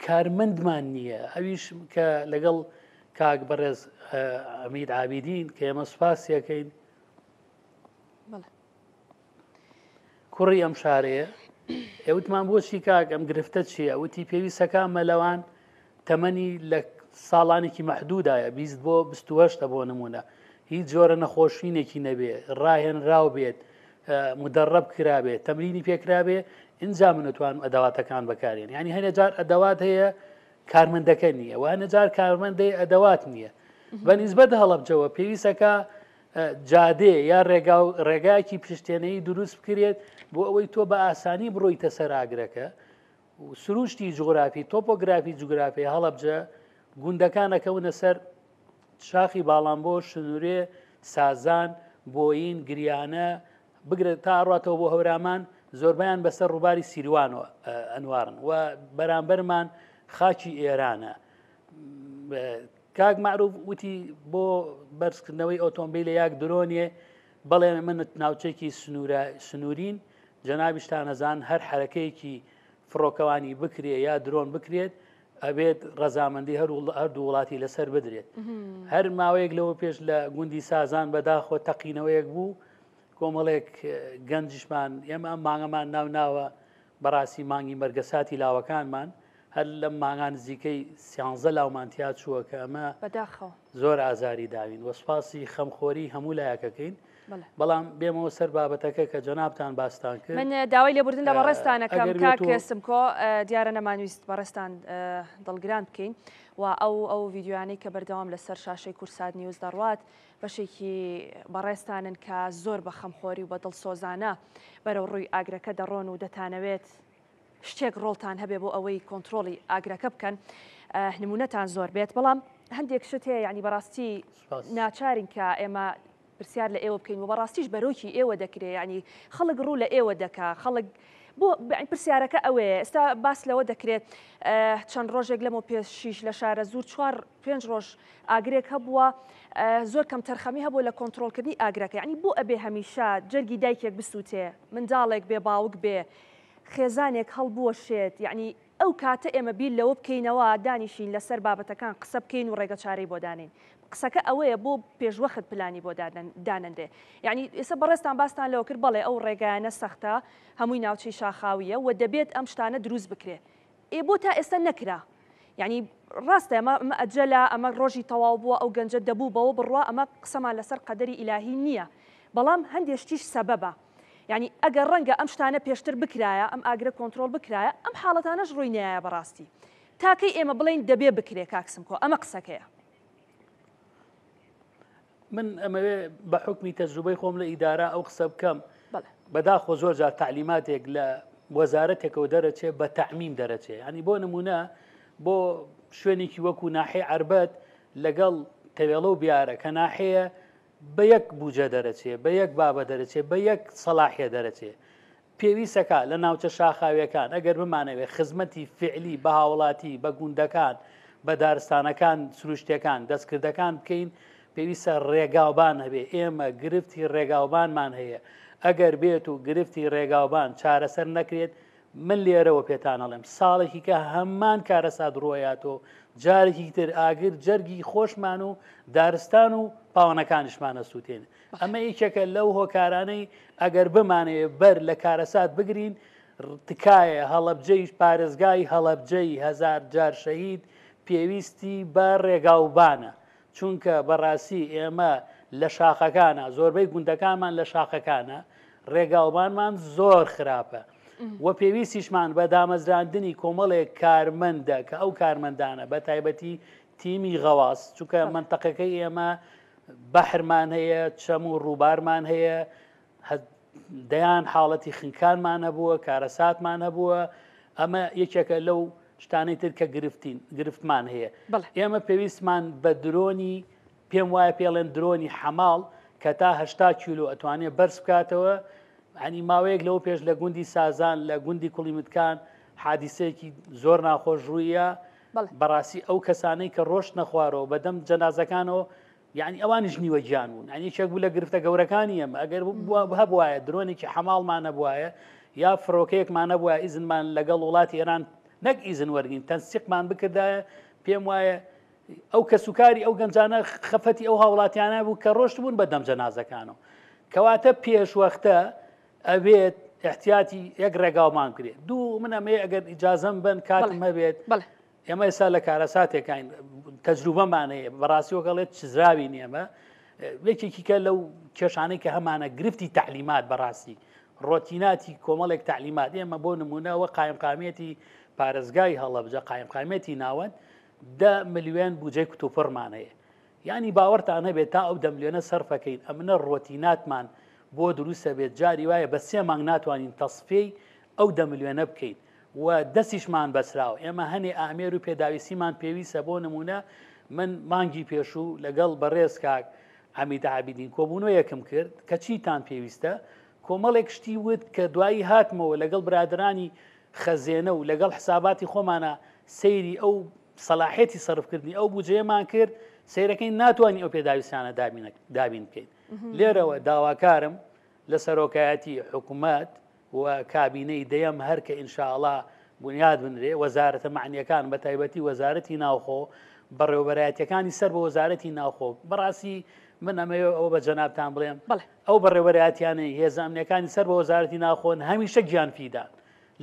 کارمەندمان نییە. ئەویش کە لەگەڵ کاک بەڕێز ئەمید عابیدین کە ئێمە سوپاسیەکەین کوڕی ئەم شارەیە ئێوتمان بۆچی کاک ئەم گرفتە چییە؟ وتی پێویستەکان مەلەوان تەمەنی لە ساڵانێکی مەحدودایە 20 بۆ 28 بۆ نمونە هیچ جۆرە نەخۆشینێکی نەبێ ڕاهێنراو بێت مدەڕەب کرابێت تەمرینی پێکرابێ اینجا منتوان ئەدەواتەکان بەکارێن ینی هەنێ جار ئەدەوات هەیە کارمەندەکە نییە و هەنە جار کارمەندەی ئەدەوات نییە. بە نیسبەت هەڵەبجەوە پێویستەکە جادێ یا ڕێگایەکی پشتێنەی دروست بکرێت بۆ ئەوەی تۆ بە ئاسانی بڕۆیتە سەر ئاگرەکە و سروشتی جوگرافی تۆپۆگرافی جوگرافی هەڵەبجە گوندەکانەکەونە سەر شاخی باڵامبۆ شنوورێ سازان بۆین گریانە بگرێت تا ڕاتەوە بۆ هەورامان زۆربیان بەسەر ڕووباری سیروانەوە ئەنوارن و بەرامبەرمان خاکی ئێرانە. کاک معروف وتی بۆ بەرزکردنەوەی ئۆتۆمبیلە یاک درۆنیە بەڵێ من ناوچەیەکی سنوورین جەنابیشتان ئەزان هەر حرەکەیەکی فڕۆکەوانی بکرێ یا درۆن بکرێت ئەبێت ڕەزامەندی هەردوو وڵاتی لەسەر بدرێت. هەر ماوەیەک لەوە پێش لە گوندی سازان بەداخۆ تەقینەوەیەک بوو کۆمەڵێک گەنجشمان ئێمە ئەم مانگەمان ناوە بەڕاستی مانگی مەرگەساتی لاوەکانمان هەر لەم ماگان نزیکەی 13 لاومانتیا چووە کە ئەمە زۆر ئازاری داوین وەسپاسی خەمخۆری هەموو لایەکەکەین. بەڵام بێمەوە سەر بابەتەکە کە جەنابتان باستان کرد من داوای لێبوردن لە بەڕێستانەکەم کاک سمکۆ دیارە نەمانویست بەڕێستان دڵگران بکەین و ئەو ڤیددیوانەی کە بەردەوام لەسەر شاشەی کورسات نیوز دەڕوات بەشێکی بەڕێستانن کە زۆر بە خەمخۆری و بە دڵسۆزانە بەرەو ڕووی ئاگرەکە دەڕۆن و دەتانەوێت شتێک ڕۆڵتان هەبێ بۆ ئەوەی کۆنتترۆلی ئاگرەکە بکەن نمونەتان زۆر بێت. بەڵام هەندێک شت هەیە ینی بەڕاستی ناچارین کە ئێمە پرسیار لە ئێوە بکەین و بەڕاستیش بەرۆکی ئێوە دەکرێت ینی خەڵک ڕوو لە ئێوە دەکا خەڵک بۆ پرسیارەکە ئەوەیە ئێستا باس لەوە دەکرێت چەند ڕۆژێک لەمە پێشیش لە شارە زوور 4-5 ڕۆژ ئاگرێک هەبووە زۆر کەم تەرخەمی هەبوو لە کۆنتترۆلکردنی ئاگرەکە ینی بۆ ئەبێ هەمیشە جەرگی دایکێک بسووتێ منداڵێک بێ باوک بێ خێزانێک هەڵبووە شێت یعنی ئەو کاتە ئێمە بیر لەوە بکەینەوە دانیشین لەسەر بابەتەکان قسە بکەین و ڕێگە چارەی بۆ دانین قسەکە ئەوەیە بۆ پێشوەخت پلانی بۆ دانندێ یعنی ئێستا بەڕێستان باستان لەوە کرد بەڵێ ئەو ڕێگایانە سەختە هەمووی ناوچەی شاخاویە و دەبێت ئەم شتانە دروست بکرێ بۆ تا ئێستا نەکرا یعنی ڕاستە ئەمە ئەجەلا ئەمە ڕۆژی تەواو بووە ئەو گەنجە دەبوو بەوە بڕوا ئەمە قسەمان لەسەر قەدەری ئیلاهی نییە بەڵام هەندێشتیش سەبەبە یعنی ئەگەر ڕەنگە ئەم شتانە پێشتر بکرایە ئەم ئاگرە کۆنتترۆل بکرایە ئەم حاڵەتانەش ڕووی نایە بەڕاستی تاکەی ئێمە بڵین دەبێ بکرێ کاکسم کۆ ئەمە قسەکەیە من ئەمەوێ بە حکمی تەجروبەی خۆم لە ئیدارە ئەو قسە بکەم بەداخۆ زۆر جار تعلیماتێک لە وەزارەتێکەوە دەرەچێ بە تەعمیم دەرەچێ ینی بۆ نمونە بۆ شوێنێکی وەکو ناحێ عربەت لەگەڵ تەوێڵە و بیارە کە ناحەیە بە یەک بوجە دەرەچێ بە یەک بابە دەرەچێ بە یەک سەلاحیە دەرەچێ پێویستەکە لە ناوچە شاخاویەکان ئەگەر بمانەوێت خزمەتی فعلی بە هاوڵاتی بە گوندەکان بە دارستانەکان سروشتەکان دەستکردەکان بکەین پێویستە ڕێگاوبان هەبێ ئێمە گرفتی ڕێگاوبانمان هەیە ئەگەر بێت و گرفتی ڕێگاوبان چارەسەر نەکرێت من لێرەوە پێتانەڵێم ساڵێکی کە هەممان کارەسات ڕۆیاتۆ جارێکی تر ئاگر جەرگی خۆشمان و دارستان و پاوانەکانیشمانە سووتێن ئەمە یەکێکە لەو هۆکارانەی ئەگەر بمانەیە بەر لە کارەسات بگرین تکایە هەڵەبجەی پارێزگای هەڵەبجەی هەزار جار شەهید پێویستی بە ڕێگاوبانە چونکە بەڕاستی ئێمە لە شاخەکانە زۆربەی گوندەکانمان لە شاخەکانە ڕێگاوبانمان زۆر خراپە و پێویستیشمان بە دامەزراندنی کۆمەڵێک کارمەندە کە ئەو کارمەندانە بە تایبەتی تیمی غەواس چونکە منتەقەکەی ئێمە بەحرمان هەیە چەم و ڕووبارمان هەیە دەیان حاڵەتی خنکانمان هەبووە کارەساتمان هەبووە ئەمە یەکێکە لەو شتانەی تر کە گرفتمان هەیە ئێمە پێویستمان بە درۆنی پێم وایە پێڵێن درۆنی حەماڵ کە تا 80 کیلۆ ئەتوانێت بەرز بکاتەوە ینی ماوەیەک لەو پێش لە گوندی سازان لە گوندی کوڵیمتکان حادیسەیەکی زۆر ناخۆش ڕوویە بەڕاستی ئەو کەسانەی کە ڕۆژ نەخوارەوە بەدەم جەنازەکانەوە یعنی ئەوانش نیوە گیان بوون ئەنی چێک بوو لە گرفتە گەورەکانی ئەمە ئەگەر هەبوایە درۆنێکی حەماڵمان نەبوایە یا فڕۆکەیەکمان نەبووە ئیزنمان لەگەڵ وڵاتی ئێران نەک ئیزن وەرگین تەنسیقمان بکردایە پێم وایە ئەو کەسوکاری ئەو گەنجانە خەفەتی ئەو هاوڵاتیانە بوو کە ڕۆشت بوون بەدەم جەنازەکانەوە کەواتە پێشوەختە ئەبێت احتیاتی یەک ڕێگاومان کرێت دوو من ئەمێ ئەگەر ئیجازەم بن کاتم هەبێت ئێمە ئێستا لە کارەساتێکین تەجروبەمانەیە بەڕاستی وەگەڵێت چزراوین ئێمە یەکێکی کە لەو کێشانەی کە هەمانە گرفتی تعلیمات بەڕاستی ڕۆتیناتی کۆمەڵێک تعلیمات ئێمە بۆ نمونەوە قایمقامێتی پارێزگای هەڵەبجە قایمقامێتی ناوەند 10 ملیۆن بودجەی کتوپڕمان هەیە ینی باوەڕتان هەبێت تا ئەو 10 ملیۆنە سەرفەکەین ئەمنە ڕۆتیناتمان بۆ دروستە بێت جاری وایە بە 3 مانگ ناتوانین تەصفیەی ئەو 10 ملیۆنە بکەین و دەستیشمان بەسراوە ئێمە هەنێ ئامێر و پێداویستیمان پێویستە بۆ نمونە من مانگی پێشوو لەگەڵ بەڕێز کاک حەمید عابیدین کۆبوونەوە یەکم کرد کە چیتان پێویستە کۆمەڵێک شتی وت کە دوایی هاتمەوە لەگەڵ برادرانی خەزێنە و لەگەڵ حساباتی خۆمانە سەیری ئەو سەلاحێتی سەرفکردنی ئەو بودجەیەمان کرد سیرەکەی ناتوانانی ئەو پێداویستانە دابین بکەین لێرەوە داواکارم لە سەرۆکایەتی حکوومەت و کابینەی دەیەم هەرکە ئینشاءڵڵا بنیاد بنرێ وەزارەتە معنیەکان بە تایبەتی وەزارەتی ناوخۆ بەڕێوەبەرایەتیەکانی سەر بە وەزارەتی ناوخۆ بەڕاستی من ئەمەوێ ئەوە بە جەنابتان بڵێم ئەو بەڕێوەبەرایەتیانەی هێزانامنیەکانی سەر بە وەزارەتی ناوخۆن هەمیشە گیان فیدان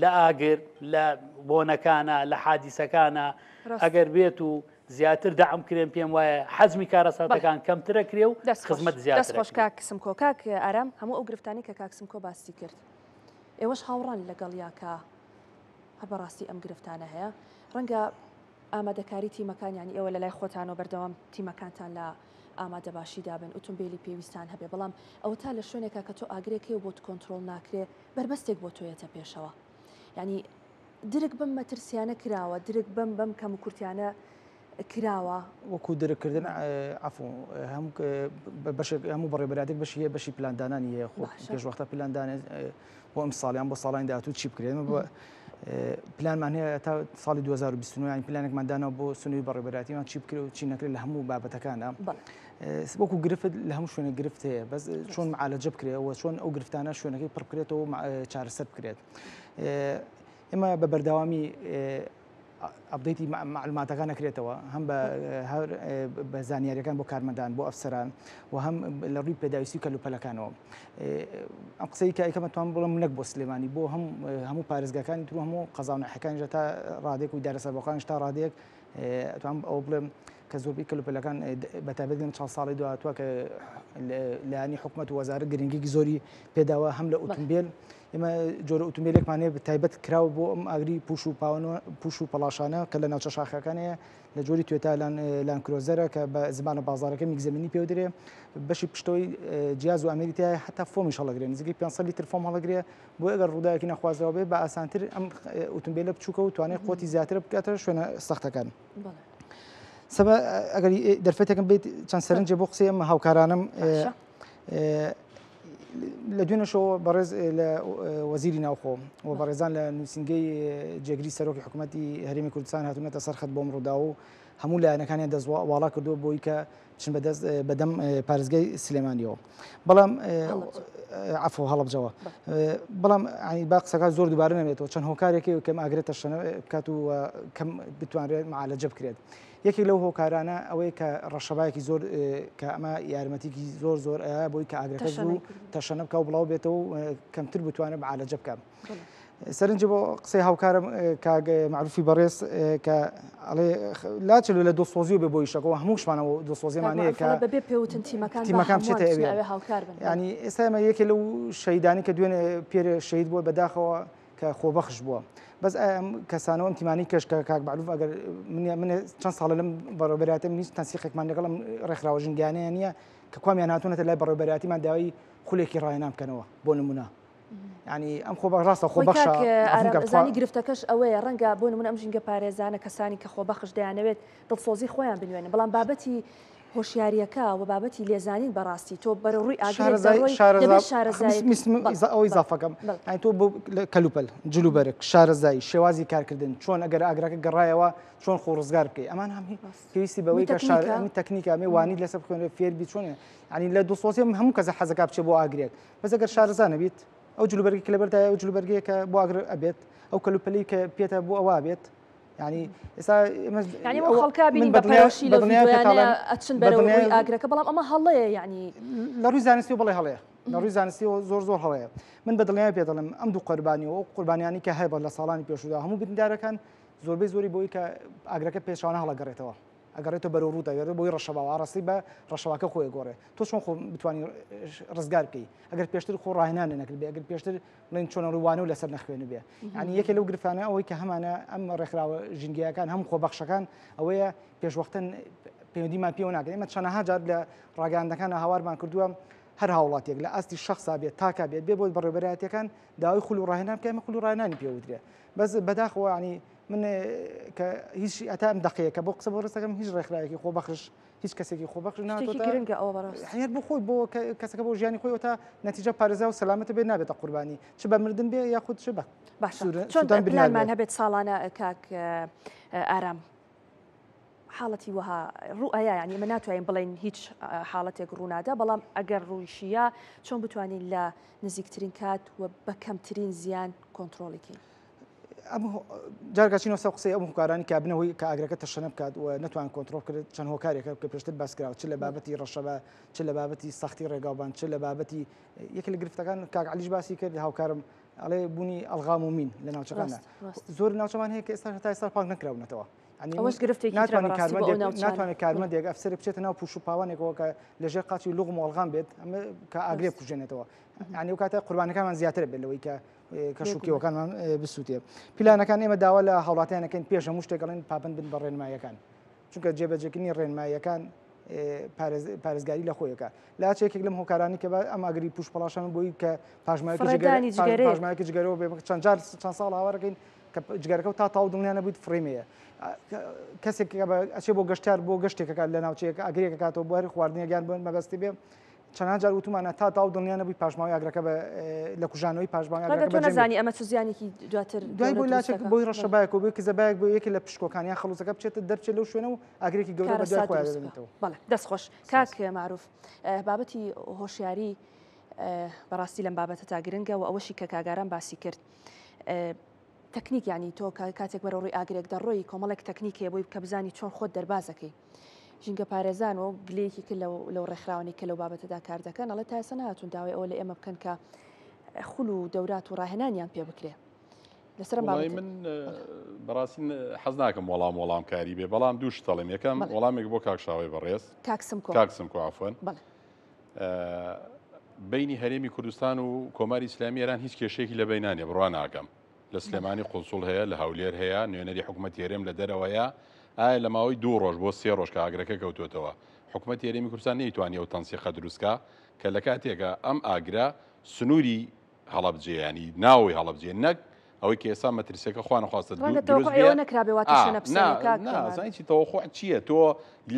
لە ئاگر لە بۆنەکانە لە حادیسەکانە ئەگەر بێت و زیاتر داعم کرێن پێم وایە حەزمی کارەساتەکان کەمترە کرێ و خزمەت زیاتر دەست خۆش کاکسم کۆ کاک ئارام هەموو ئەو گرفتانی کە کاکسم کۆ باسی کرد ئێوەش هاوڕان لەگەڵ یاکە هەر بەڕاستی ئەم گرفتانە هەیە ڕەنگە ئامادەکاری تیمەکانیانی ئێوە لە لای خۆتان و بەردەوام تیمەکانتان لە ئامادە باشی دابن ئۆتۆمبیلی پێویستان هەبێ بەڵام ئەوە تا لە شوێنێکە کە تۆ ئاگرێکی و بۆت کۆنتترۆل ناکرێ بربەستێک بۆ تۆیەتە پێشەوە ینی درک بم مەترسیانە کراوە درک بم کەم و کورتیانە کراوە وەکو دەرەکردن عفو هەموو بەڕێبەراتێک بەشی هەیە بەشی پلاندانانی هەیە خۆ پێشوەختە پلاندانێت بۆ ئەم ساڵیان بۆ ساڵانی داهاتوو چی بکرێت پلانمان هەیە تا ساڵی 2029 یان پلانێکماندانەوە بۆ سنووری بەڕێبەراتیمان چی بکرێت و چی نەکرێت لە هەموو بابەتەکانە وەکو گرفت لە هەموو شوێنە گرفت هەیە بەس چۆن معالەجە بکرێتەوە چۆن ئەو گرفتانە شوێنەکەی پڕ بکرێتەوە چارەسەر بکرێت ئێمە بە بەرداوامی ئەبدەیتی معلوماتەکان نەکرێتەوە هەم بە زانیاریەکان بۆ کارمەندان بۆ ئەفسەران و هەم لە ڕووی پێداویستی کەلوپەلەکانەوە ئەم قسەی کە ئەمەتوان بڵم نەک بۆ سلێمانی بۆ هەموو پارێزگاکانی تر هەموو قەزاونەحەکانی تا ڕادێک و دارەسەربەخۆکان تا ڕادێک ئەتوان ئەو بڵێم کە زۆربەی کەلوپەلەکان بەتابەت لەم چەند ساڵی دواتوە کە لایانی حکوومەت و وەزارەت گرنگێکی زۆری پێداوە هەم لە ئۆتۆمبیل ئێمە جۆرە ئۆتۆمبیلێکمانەیە تایبەت کراوە بۆ ئەم ئاگری پوش و پەڵاشانە کە لە ناوچە شاخەکانەیە لە جۆری توێتا لانکرۆزەرە کە بە زمانە بازارەکە میگزەمینی پێ درێ بەشی پشتەوەی جیاز و ئەمریکای حتا فۆمیش هەڵەگرێن نزیکی 500 لیتر فۆم هەڵەگرێ بۆ ئەگەر ڕووداوێکی نەخوازراوە بێ بە ئاسانتر ئەم ئۆتۆمبیلە بچووکە و توانێت خۆتی زیاتر بکاتە شوێنە سەختەکان. سبە ئەگەر دەرفەتێکم بێت چەند سەرنجێ بۆ قسەی ئەم هاوکارانم لە دوێنەشەوە بەڕێز لە وەزیری ناوخۆ و بەڕێزان لە نووسنگەی جێگری سەرۆکی حکوومەتی هەرێمی کوردستان هاتوونەتە سەرخەت بۆم ڕوودا و هەموو لایەنەکانیان دەستواڵا کردووە بۆی کە چن بەدەست بەدەم پارێزگای سلێمانیەوە بەڵام عفو هەڵبجەوە بەڵام با قسەکە زۆر دووبارە نەبێتەوە چەند هۆکارێکی کەم ئاگرێتە شەنە بکات و کەم بتوانرێت معالەجە بکرێت یەکێک لەو هۆکارانە ئەوەی کە ڕەشەبایەکی زۆر کە ئەمە یارمەتیکی زۆر بۆی کە ئاگرەکە زوو تەشەنە بکە و بڵاو بێتەوە و کەمتر بتوانێت معالەجە بکەم سەرنجی بۆ قسەی هاوکارم کاگ معروفی بەڕێز کە ئەڵێ لاچ لە دۆسۆزی بێ بۆی شەکەەوە هەمووشمانەوە دۆسۆزیمانەیە کە بەبێ پێوتن تیمەکان چێتە هاوکار بن ینی ئێستا ئەمە یەکێ لەو شەیدانی کە دوێنێ پێرە شەید بووە بەداخەوە کە خۆبەخش بووە بەس کەسانەوە ئەمتیمانی کەش کە کاک معروف ئەگەر من چەند ساڵە لەم بەڕێبەراتە نیست تەنسیقێکمان لەگەڵم ڕێکخراوە ژنگیانەیە نییە کە کوامیان هاتوونەتە لای بەڕێبەراتیمان داوای خولێکی ڕایەنام بکەنەوە بۆ نمونە ینی ئەم خۆ ڕاستە خۆ زانی گرفتەکەش ئەوەیە ڕەنگە بۆ نمونە ئەم ژینگە پارێزانە کەسانی کە خۆبەخش دەیانەوێت دڵسۆزی خۆیان بنوێنن بەڵام بابەتی هۆشیاریەکە و بابەتی لێزانین بەڕاستی تۆ بەرە ڕووی ئەوەی زافەکەم تۆ بۆ کەلوپەل جلوبەرێک شارەزایی شێوازی کارکردن چۆن ئەگەر ئاگرەکە گەڕایەوە چۆن خۆ ڕزگار بکەی ئەمان هەمی پێویستی بەوەی کە شارمی تەکنیکە ئەمێ وانی لەسەر بخوێنێت فێربی چۆنێ ینی لە دۆسۆزیم هەموو کەسە حەزەکە بچێت بۆ ئاگرێک بەس ئەگەر شارەزانە بیت ئەو جلوبەرگی کە لەبەردایە ئەو جلوبەرگەیە کە بۆ ئاگر ئەبێت ئەو کەلوپەلی کە پێێتە بۆ ئەوە بێت ینی ئێستا خەڵکا بینی بە پەیوەشی لە ڤیدیۆیانە ئەچن بەرەوەی ئاگرەکە بەڵام ئەمە هەڵەیە یعنی لە ڕووی زانستی و بڵێ هەڵەیە لە ڕووی زانستی و زۆر هەڵەیە من بە دڵنیای پێ دەڵم ئەم دوو قوربانیەوە قوربانیانی کە هەیە لە ساڵانی پێشودا هەموو بریندارەکان زۆربەی زۆری بۆی کە ئاگرەکە پێشانە هەڵەگەڕێتەوە ئەگەڕێتەوە بەرەو ڕوودەگەڕێت بۆی ڕەشەباوە ڕاستی بە ڕەشەواکە خۆی گۆڕێ تۆ چۆن خۆ بتوانانی ڕزگار بکەی ئەگەر پێشتر خۆ ڕاهێنانە نەکرد بێ ئەگەر پێشتر بڵێن چۆنە ڕوانە و لەسەر نەخوێنە بێ ینی یەکێ لەو گرفانە ئەوەی کە هەمانە ئەم ڕێکخراوە ژینگەیەکان هەم خۆبەخشەکان ئەوەیە پێشوەختن پەیوەندیمان پێوە ناکەین ئێمە چەندەها جار لە ڕاگەاندەکانە هاوارمان کردووە هەر هاوڵاتێک لە ئاستی شخصا بێت تاکا بێت بێ بۆ بەڕێبەرایەتەکان داوای خول و ڕاهێنان بکە ئێمە خول و ڕاهێنانی پێوترێ بەس بەداخەوە ینی من کە هیچ ئەتا ئەم دقەیەکە بۆ قسە بۆ ڕستەکەم هیچ ڕێکخراوێکی خۆبەخش هیچ کەسێکی خۆبەخش ناتوانێت ئەوە بەڕاست هەیە بۆ خۆی بۆ کەسەکە بۆ ژیانی خۆی تا نەتیجە پارێزا و سەلامەتە بێت نابێتە قوربانی چ بە مردن بێ یاخود چ بە چۆن پلانمان هەبێت ساڵانە کاک ئارام حاڵەتی وها ڕوئەیە ینی ئمە ناتوانین بڵین هیچ حاڵەتێک ڕوونادا بەڵام ئەگەر ڕوویشیە چۆن بتوانین لە نزیکترین کات و بە کەمترین زیان کۆنتترۆڵیکەین جارگاچینەوە سەر قسەی ئەم هۆکارانی کە بنەوەی کە ئاگرەکە تەشەنە بکات و نتوان کۆنتترۆل کرد چەند هۆکارێکە کە پێشتر باسکراوە چ لە بابەتی ڕەشەبە چ لە بابەتی سەختی ڕێگاوبان چ لە بابەتی یەکێک لە گرفتەکان کاک عەلیش باسی کرد هاوکارم ئەڵێ بوونی ئەلغام و مین لە ناوچەکانە زۆر ناوچەمان هەیە کە ئێستا تا ئێستا پاک نەکراونەتەوە ناتوانێت کارمەندێک ئەفسەر بچێتە ناو پوش و پاوانێکەوە کە لەژێر قاچی لوغم و ئەلغام بێت ئەمە کە ئاگرێ بکوژێنێتەوە ینی ئەو کاتە قوربانەکانمان زیاتر بێت لەوەی کە شوکیەوەکانمان بسووتێ پلانەکان ئێمە داوا لە هاوڵاتیانەکەین پێش هەموو شتێکڵێن پابند بن بە ڕێنماییەکان چونکە جێبەجێکردنی ڕێنماییەکان پارێزگاری لە خۆیەکە لاچێکێک لەم هۆکارانی کە ئەم ئاگری پوش پەڵاشان بۆی کە پاژمایەکی جگەرەوە بێ چەند ساڵ هاوارەکەین کە جگەرەکە تا تاو دڵنیانە بوویت فڕێمەیە کەسێک ئەچێ بۆ گەشتار بۆ گەشتێکەکە لە ناوچەیەکە ئەگرێکە کاتەوە بۆری خواردنیەگیان بن مەبەستی بێ چەند جار وتمانە تا تاو دڵنیانە بووی پاشماوی ئاگرەکە لە کوژانەوەی پاشماوی نەزانی ئەمە چ زیانێکی دواتر دوای بۆ لاچێک بۆی ڕەشەبایەک و بێ کە زەبایەک بۆ یەکی لە پشکۆکانیان خەڵوزەکە بچێتە دەرچێت لەو شوێنە و ئاگرێکی گەورە بە دوای خۆیان دەبێتەوە. بەڵێ دەستخۆش کاک معروف بابەتی هۆشیاری بەڕاستی لەم بابەتە تا گرنگە و ئەوەشی کە کاگاران باسی کرد تەکنیک یعنی تۆ کاتێک بەرە ڕووی ئاگرێک دەڕۆی کۆمەڵێک تەکنیکێ بۆی کە بزانی چۆن خۆت دەربازەکەی ژینگە پارێزان و گلەیەکی کرد لەو ڕێکخراوانی کە لەو بابەتەدا کار دەکەن ئەڵێ تا ئێستا نهاتوون داوای ئەوە لە ئێمە بکەن کە خول و دەورات و ڕاهێنانیان پێ بکرێ لەسەر من بەڕاستی حەز ناکەم وەڵام کاری بێ بەڵام دوو شتەڵێم یەکەم وەڵامێک بۆ کاکشاوی بەڕێز کاکسم کوعفۆن بینی هەرێمی کوردستان و کۆماری ئیسلامی ئێران هیچ کێشەیەکی لە بینانێ بڕوان ناکەم لە سلێمانی قونسوڵ هەیە لە هەولێر هەیە نوێنەری حکوومەتی هەرێم لە دەرەوەیە ئایا لە ماوەی 2 ڕۆژ بۆ 3 ڕۆژ کە ئاگرەکە کەوتوتەوە حکوومەتی هەرێمی کوردستان نەیتوانی ئەو تەنسیقە دروستکە کە لە کاتێکە ئەم ئاگرە سنووری هەڵەبجێ ینی ناوی هەڵەبجێ نەک ئەوەی کە ئێستا مەترسیەکە خوا نەخواستە زانیی تەوەخۆ چییە تۆ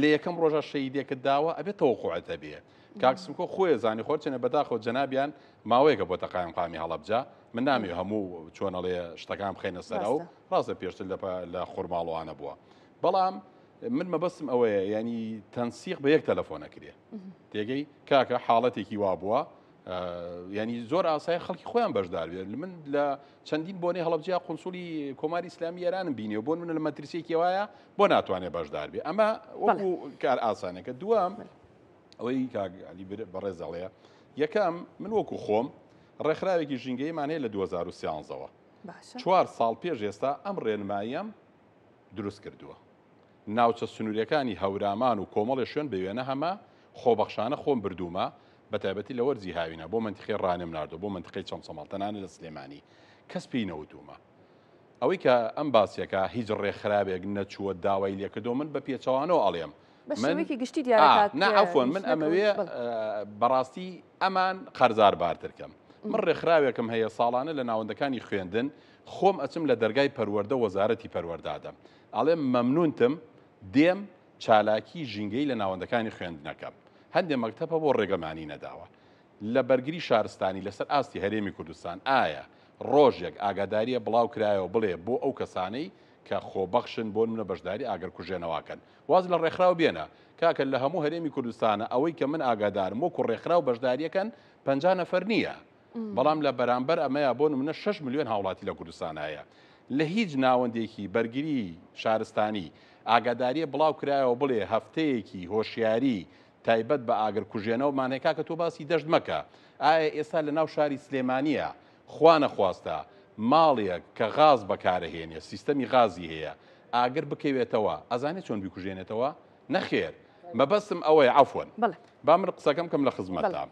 لە یەکەم ڕۆژە شەیدێکت داوە ئەبێت تەوەخۆعەتە بێ کاکسمکۆ خۆی زانی خۆچنە بەداخۆ جەنابیان ماوەیەکە بۆ تەقایم قامی هەڵەبجە من نامی هەموو چۆنەڵێ شتەکان بخێنە سەرە و ڕاستە پێشتر لە خورماڵوانە بووە بەڵام من مەبەستم ئەوەیە ینی تەنسیق بە یەک تەلەفۆنەکرێ تێگەی کاکە حاڵەتێکی وا بووە ینی زۆر ئاسای خەڵکی خۆیان بەشدار بێت من لە چەندین بۆنەی هەڵەبجیا قونسوڵی کۆماری ئیسلامی ئێرانم بینیەوە بۆن من لە مەترسیەکی وایە بۆ ناتوانێت بەشدار بێ ئەمە وەکو کار ئاسانەکە دووەم ئەوەی کاگالی بەڕێزەڵەیە یەکەم من وەکو خۆم ڕێکخراوێکی ژینگەیمان هەیە لە 2013ەوە 4 ساڵ پێش ئێستا ئەم ڕێنماییەم دروست کردووە ناوچە سنووریەکانی هەورامان و کۆمەڵی شوێن بە وێنە هەمە خۆبەخشانە خۆم بردوومە بە تایبەتی لە وەرزی هاوینە بۆ منتیقی ڕانم ناردو بۆ منتیقی چەند سەماڵتەنانە لە سلێمانی کەس پێی نەوتومە ئەوەی کە ئەم باسیەکە هیچ ڕێکخراوێک نەچووە داوای لێکردو من بە پێچەوانەوە ئەڵێم گشتی دیارەکات نەعەفۆن من ئەمەوێ بەڕاستی ئەمان قەرزار بارترکەم من ڕێکخراوێکم هەیە ساڵانە لە ناوەندەکانی خوێندن خۆم ئەچم لە دەرگای پەروەردە وەزارەتی پەروەردادەم ئەڵێم مەمنونتم دێم چالاکی ژینگەی لە ناوەندەکانی خوێندنەکەم هەندێک مەکتەبە بۆ ڕێگەمانی نەداوە لە بەرگری شارستانی لەسەر ئاستی هەرێمی کوردستان ئایا ڕۆژێک ئاگاداریە بڵاو کرایەوە بڵێ بۆ ئەو کەسانەی کە خۆبەخشن بۆ منە بەشداری ئاگەر کوژێنەوەکەن واز لە ڕێکخراو بێنە کاکە لە هەموو هەرێمی کوردستانە ئەوەی کە من ئاگادارم وەکو ڕێکخراو بەشداریەکەن 50 نەفەر نییە بەڵام لە بەرامبەر ئەمەیە بۆ منە 6 ملیۆن هاوڵاتی لە کوردستان هەیە لە هیچ ناوەندێکی بەرگری شارستانی ئاگاداریە بڵاو کرایەوە بڵێ هەفتەیەکی هۆشیاری تایبەت بە ئاگر کوژێنەوەمان هەیە کاکە تۆ باسی دەشت مەکە ئایا ئێستا لە ناو شاری سلێمانیە خوا نەخواستە ماڵێک کە غاز بەکارەهێنێ سیستەمی غازی هەیە ئاگر بکەوێتەوە ئەزانێت چۆن بیکوژێنێتەوە نەخێر مەبەستم ئەوەیە عەفوەن با من قسەکەم کەم لە خزمەتتان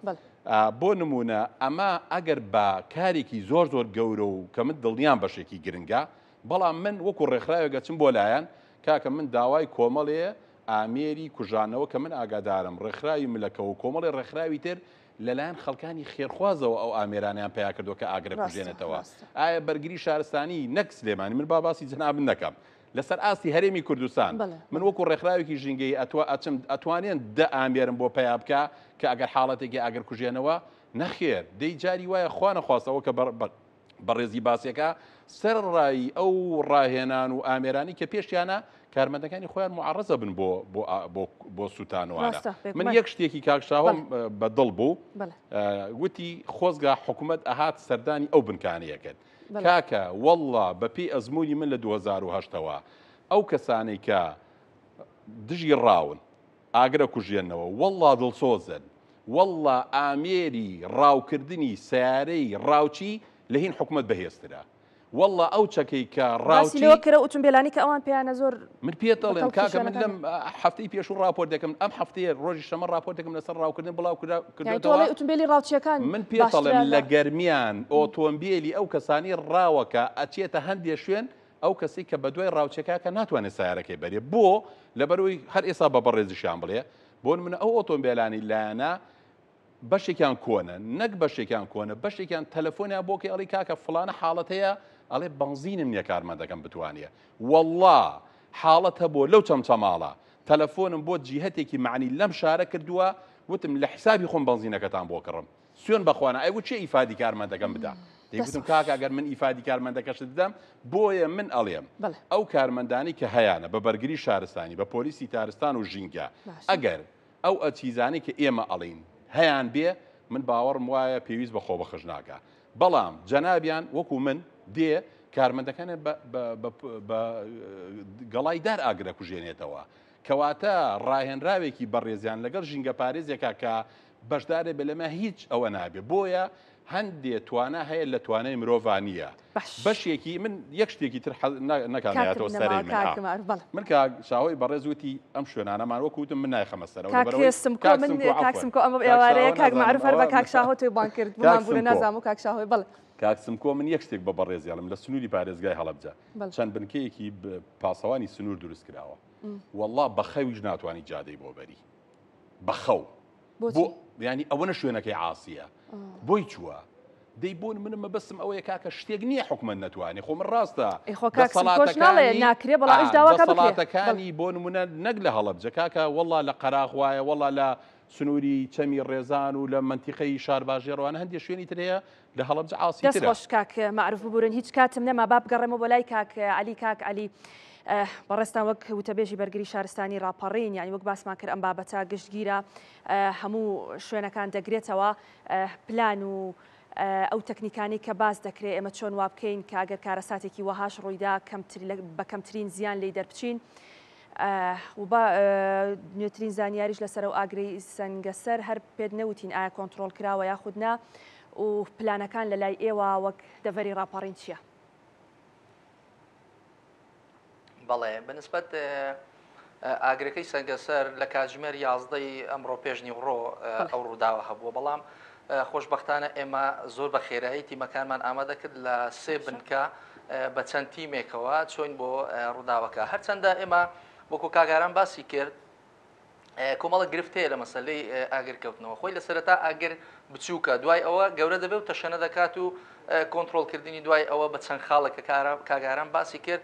بۆ نمونە ئەمە ئەگەر بە کارێکی زۆر گەورە و کە من دڵنیان بەشێکی گرنگە بەڵام من وەکو ڕێکخراوێک چم بۆ لایەن کاکە من داوای کۆمەڵێ ئامێری کوژانەوە کە من ئاگادارم ڕێکخراوی ملەکە و کۆمەڵی ڕێکخراوی تر لەلایەن خەڵکانی خێرخوازەوە ئەو ئامێرانیان پیا کردو کە ئاگرە کوژێنێتەوە ئایا بەرگری شارستانی نەک سلێمانی من باسی جەنابن نەکەم لەسەر ئاستی هەرێمی کوردستان من وەکو ڕێکخراوێکی ژینگەی ئەتوانێن دە ئامێرم بۆ پیا بکە کە ئەگەر حاڵەتێکی ئاگر کوژێنەوە نەخێر دەی جاری وایە خوا نەخواستەوە کە بەڕێزی باسیەکە سەرڕایی ئەو ڕاهێنان و ئامێرانی کە پێشیانە کارمەندەکانی خۆیان معڕەزە بن بۆ سوتانوانە من یەک شتێکی کاکشاوم بەدڵ بوو وتی خۆزگا حکوومەت ئەهات سەردانی ئەو بنکانەیەکرد کاکە وەڵڵا بەپێی ئەزمموی من لە 2010ەوە ئەو کەسانەی کە دژی ڕاون ئاگرە کوژێنەوە وەڵڵا دڵسۆزن وەڵڵا ئامێری ڕاوکردنی سیارەی ڕاوچی لە هین حکوومەت بەهێزترە والله ئەو چەکەی کە ڕاوچیەوە کرە ئۆتۆمبیلانی کە ئەوان پێیانە زۆر من پێتەڵێم کاکە من لەم هەفتەی پێش و راپۆرت دەکەم ئەم هەفتەیە ڕۆژی شەمە راپۆرت دەکەم لەسەر ڕاوکردن بڵاو کردنەوە ئۆتۆمبیلی ڕاوچیەکان من پێتەڵێم لە گەرمیان ئۆتۆمبیلی ئەو کەسانی ڕاوەکە ئەچێتە هەندێ شوێن ئەو کەسی کە بە دوای ڕاوچەکە کە ناتوانێت سیارەکەی بەرێ بۆ لەبەرەوەی هەر ئێستا بە بەڕێزیشان بڵێ بۆ منە ئەو ئۆتۆمبیلانی لایەنە بەشێکیان کۆنە نەک بەشێکیان کۆنە بەشێکیان تەلەفۆنیان بۆ کە ئەڵی کاکە فڵانە حاڵەت هەیە ئەڵێ بنزینم نییە کارمەندەکەم بتوانێت والله حاڵەت هەبوو لەو چەمچەماڵە تەلەفۆنم بۆ جیهەتێکی معنی لەم شارە کردووە وتم لە حسابی خۆم بنزینەکەتان بۆ کڕم سوێن بەخواانە ئەیوە چێ ئیفادی کارمەندەکەم بدە دەیگوتم کاکە ئەگەر من ئیفادی کارمەندەکەشت دەم بۆیە من ئەڵێم ئەو کارمەندانی کە هەیەە بە بەرگری شارستانی بە پۆلیسی تارستان و ژینگە ئەگەر ئەو ئەچیزانی کە ئێمە ئەڵین هەیان بێ من باوەڕم وایە پێویست بە خۆ بەخش ناکە بەڵام جەنابیان وەکو من دێ کارمەندەکانە بە گەڵایدار ئاگرە کوژێنێتەوە کەواتە ڕاهێنراوێکی بەڕێزیان لەگەڵ ژینگە پارێزێکە کە بەشدارێ بە لەمە هیچ ئەوە نابێ بۆیە هەندێ توانە هەیە لە توانای مرۆڤانیە بەشێکی من یەک شتێکی تر نەکانێتەوە سەرێ من کە شاهۆی بەڕێزوتی ئەم شوێنانەمان وەکوتم من نایخەمە سەرەوە کاکسمکۆ ئەمە ئێوارەیە کاک معروف هەر بە کاک شاهۆ توی بان کرد بمان بوو نازام و کاک شاهۆی بەڵێ کاکسمکۆ من یەک شتێک بە بەڕێزیاڵم لە سنووری پارێزگای هەڵەبجە چەند بنکەیەکی پاسەوانی سنوور دروست کراوە والله بە خەویش ناتوانانی جادەی بۆ بەری بە خەو بۆ ینی ئەوەنە شوێنەکەی عاسیە بۆی چووە دەی بۆن منم مەبەستم ئەوەیە کاکە شتێک نییە حکومت نەتوانێت خۆ من ڕاستە دەسەڵاتەکانی بۆ نمونە نەک لە هەڵەبجە کاکە والله لە قەراغ وایە والله لە سنووری چەمی ڕێزان و لە منتیقەی شار باژێڕوانە هەندێک شوێنی ترەیە لە هەڵەبجە عاسیترە دەستخۆش کاک معروف ببورن هیچ کاتم نەما با بگەڕێمەوە بۆ لای کاک علی بەڕێستان وەک وتەبێژی بەرگری شارستانی ڕاپەڕین یانی وەک باسمان کرد ئەم بابەتە گشتگیرە هەموو شوێنەکان دەگرێتەوە پلان و ئەو تەکنیکانی کە باز دەکرێت ئێمە چۆن وا بکەین کە ئەگەر کارەساتێکی وەهاش ڕوویدا بە کەمترین زیان لی دەربچین و بە نوێترین زانیاریش لەسەر و ئاگری سەنگەسەر هەر پێت نەوتین ئایا کۆنتترۆل کراوە یاخودنا و پلانەکان لە لای ئێوە وەک دەڤەری ڕاپەڕین چییە؟ بەڵێ بەنسبەت ئاگرەکەی سەنگەسەر لە کاتژمێر 11 ئەمڕۆ پێشنی ڕۆ ئەو ڕووداوە هەبووە بەڵام خۆشببختانە ئێمە زۆر بە خێرایی تیمەکانمان ئامادە کرد لە سێ بنکە بە چەند تیمێکەوە چۆین بۆ ڕووداوەکە هەرچەندە ئێمە وەکو کاگاران باسی کرد کۆمەڵە گرفتەیە لە مەسلەی ئاگرکەوتنەوە خۆی لە سەرەتا ئاگر بچووکە دوای ئەوە گەورە دەبێت و تەشەنە دەکات و کۆنتترۆلکردنی دوای ئەوە بە چەند خاڵێکە کاگاران باسی کرد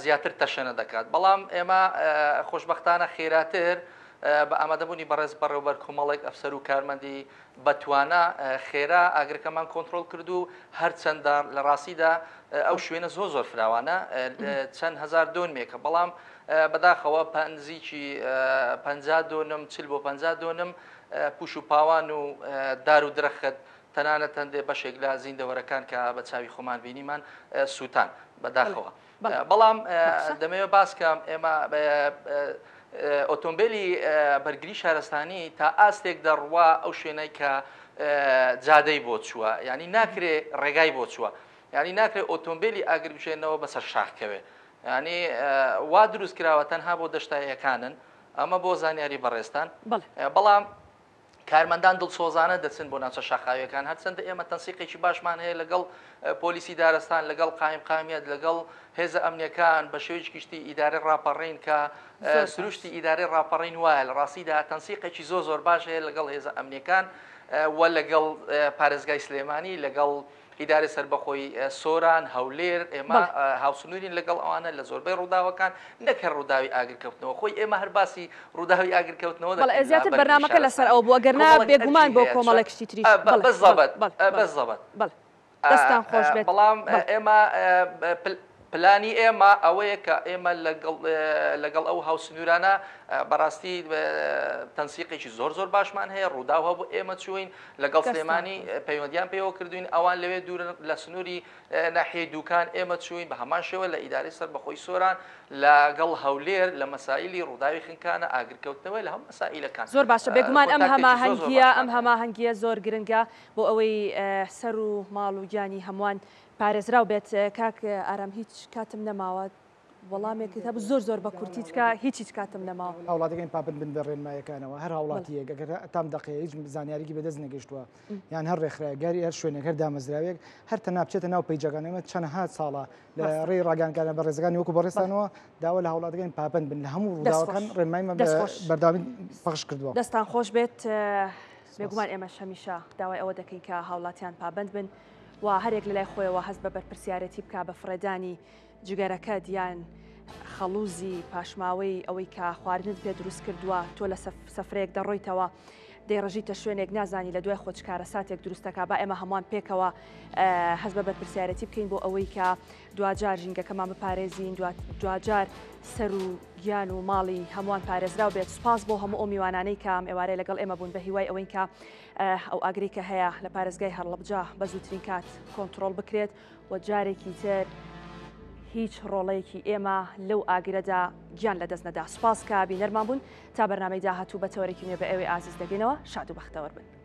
زیاتر تەشەنە دەکات بەڵام ئێمە خۆشببختانە خێراتر بە ئامادەبوونی بەڕێز بەڕێوبەر کۆمەڵێک ئەفسەر و کارمەندی بەتوانە خێرا ئاگرەکەمان کۆنتترۆل کرد و هەرچەندە لە ڕاستیدا ئەو شوێنە زۆر فراوانە چەند هزار دۆنمێکە بەڵام بەداخەوە پەنجێکی 50 دۆنم چل بۆ 50 دۆنم پوش و پاوان و دار و درەخت تەنانەت هەندێ بەشێک لە زیندەوەرەکان کە بە چاوی خۆمان بینیمان سووتان بەداخەوە بەڵام دەمەوێت باسکەم ئێمە ئۆتۆمبیلی بەرگری شارستانی تا ئاستێک دەڕوا ئەو شوێنەی کە جادەی بۆ چووە ینی ناکرێ ڕێگای بۆ چووە ینی ناکرێت ئۆتۆمبیلی ئاگر بشێنەوە بەسەر شاخکەوێ ینی وا دروست کراوە تەنها بۆ دەشتاییەکانن ئەمە بۆ زانیاری بەڕێستان بەڵام کارمەندان دڵسۆزانە دەچن بۆ ناوچە شاخاویەکان هەرچەندە ئێمە تەنسیقێکی باشمان هەیە لەگەڵ پۆلیسی دارستان لەگەڵ قایمقامیەت لەگەڵ هێزە ئەمنیەکان بە شێوەیەکی گشتی ئیدارەی ڕاپەڕین کە سروشتی ئیدارەی ڕاپەڕین وایە لە ڕاستیدا تەنسیقێکی زۆر باش هەیە لەگەڵ هێزە ئەمنیەکان و لەگەڵ پارێزگای سلێمانی لەگەڵ ئیدارە سەربەخۆی سۆران هەولێر ئێمە هاوسنوورین لەگەڵ ئەوانە لە زۆربەی ڕووداوەکان نەکە ڕووداوی ئاگرکەوتنەوە خۆی ئێمە هەر باسی ڕووداوی ئاگرکەوتنەوە زیاتر بەرنامەکە لەسەر ئەو بووە گەرنا بێگومان بۆ کۆمەڵێکشتی تریش بەزەبەت دەستان خۆش بێت بەڵام ئێمە پلانی ئێمە ئەوەیە کە ئێمە لەگەڵ ئەو هاوسنوورانە بەڕاستی تەنسیقێکی زۆر باشمان هەیە ڕووداو هەبوو ئێمە چوین لەگەڵ سلێمانی پەیوەندیان پێوە کردوین ئەوان لەوێ دوورن لە سنووری ناحیەی دووکان ئێمە چوین بە هەمان شێوە لە ئیدارەی سەربەخۆی سۆران لەگەڵ هەولێر لە مەسائیلی ڕووداوی خنکانە ئاگرکەوتنەوەی لە هەم مەسائیلەکان زۆر باشە بێگومان ئەم هەماهەنگیە زۆر گرنگە بۆ ئەوەی سەر و ماڵ و گیانی هەمووان پارێزراو بێت کاک ئارام هیچ کاتم نەماوە وەڵامێکی هەبوو زۆر بە کورتی چکە هیچ کاتم نەماوە هاوڵاتەکەین پاپن بن بە ڕێنمایەکانەوە هەر هاوڵاتیەک ئەگەر تام دقەیە هیچ زانیاریکی بەدەست نەگەشتووە یان هەر ڕێکخراگەری هەر شوێنێک هەر دامەزراوێک هەر تەنها بچێتە ناو پەیجەکانەمە چەندەها ساڵە لە ڕێی ڕاگەنکانە بە ڕێزەکانی وەکو بەڕێستانەوە داوا لە هاوڵاتەکەین پاپن بن لە هەموو ڕووداوەکان ڕێنمایمە بەرداوامی پەخش کردووە دەستان خۆش بێت بێگومان ئێمە هەمیشە داوای ئەوە دەکەین کە هاوڵاتیان پابند بن و هەرێک لە لای خۆیەوە هەست بە بەرپرسیارەتی بکە بە فڕێدانی جگەرەکە دیان خەڵوزی پاشماوەی ئەوەی کە خواردنت پێ دروست کردووە تۆ لە سەفرەیەک دەڕۆیتەوە دەیڕژیتە شوێنێک نازانی لە دوای خۆچکارە ساتێک دروستەکە با ئێمە هەمووان پێکەوە هەست بە بەرپرسیارەتی بکەین بۆ ئەوەی کە دوجار ژینگەکەمان بپارێزین دوجار سەر و گیان و ماڵی هەمووان پارێزرا و بێت. سوپاس بۆ هەموو ئەو میوانانەی کە ئێوارەی لەگەڵ ئێمە بوون بە هیوای ئەوەی کە ئەو ئاگری کە هەیە لە پارێزگای هەرڵەبجە بە زووترین کات کۆنتترۆل بکرێت و جارێکی تر هیچ ڕۆڵەیەکی ئێمە لەو ئاگرەدا گیان لە دەست نەدا. سوپاس کە بینەرمان بوون تا بەرنامەی داهاتوو بە تەوەرێکی نوێ بە ئێوەی ئازیز دەگەینەوە. شاد و بەختەوەر بن.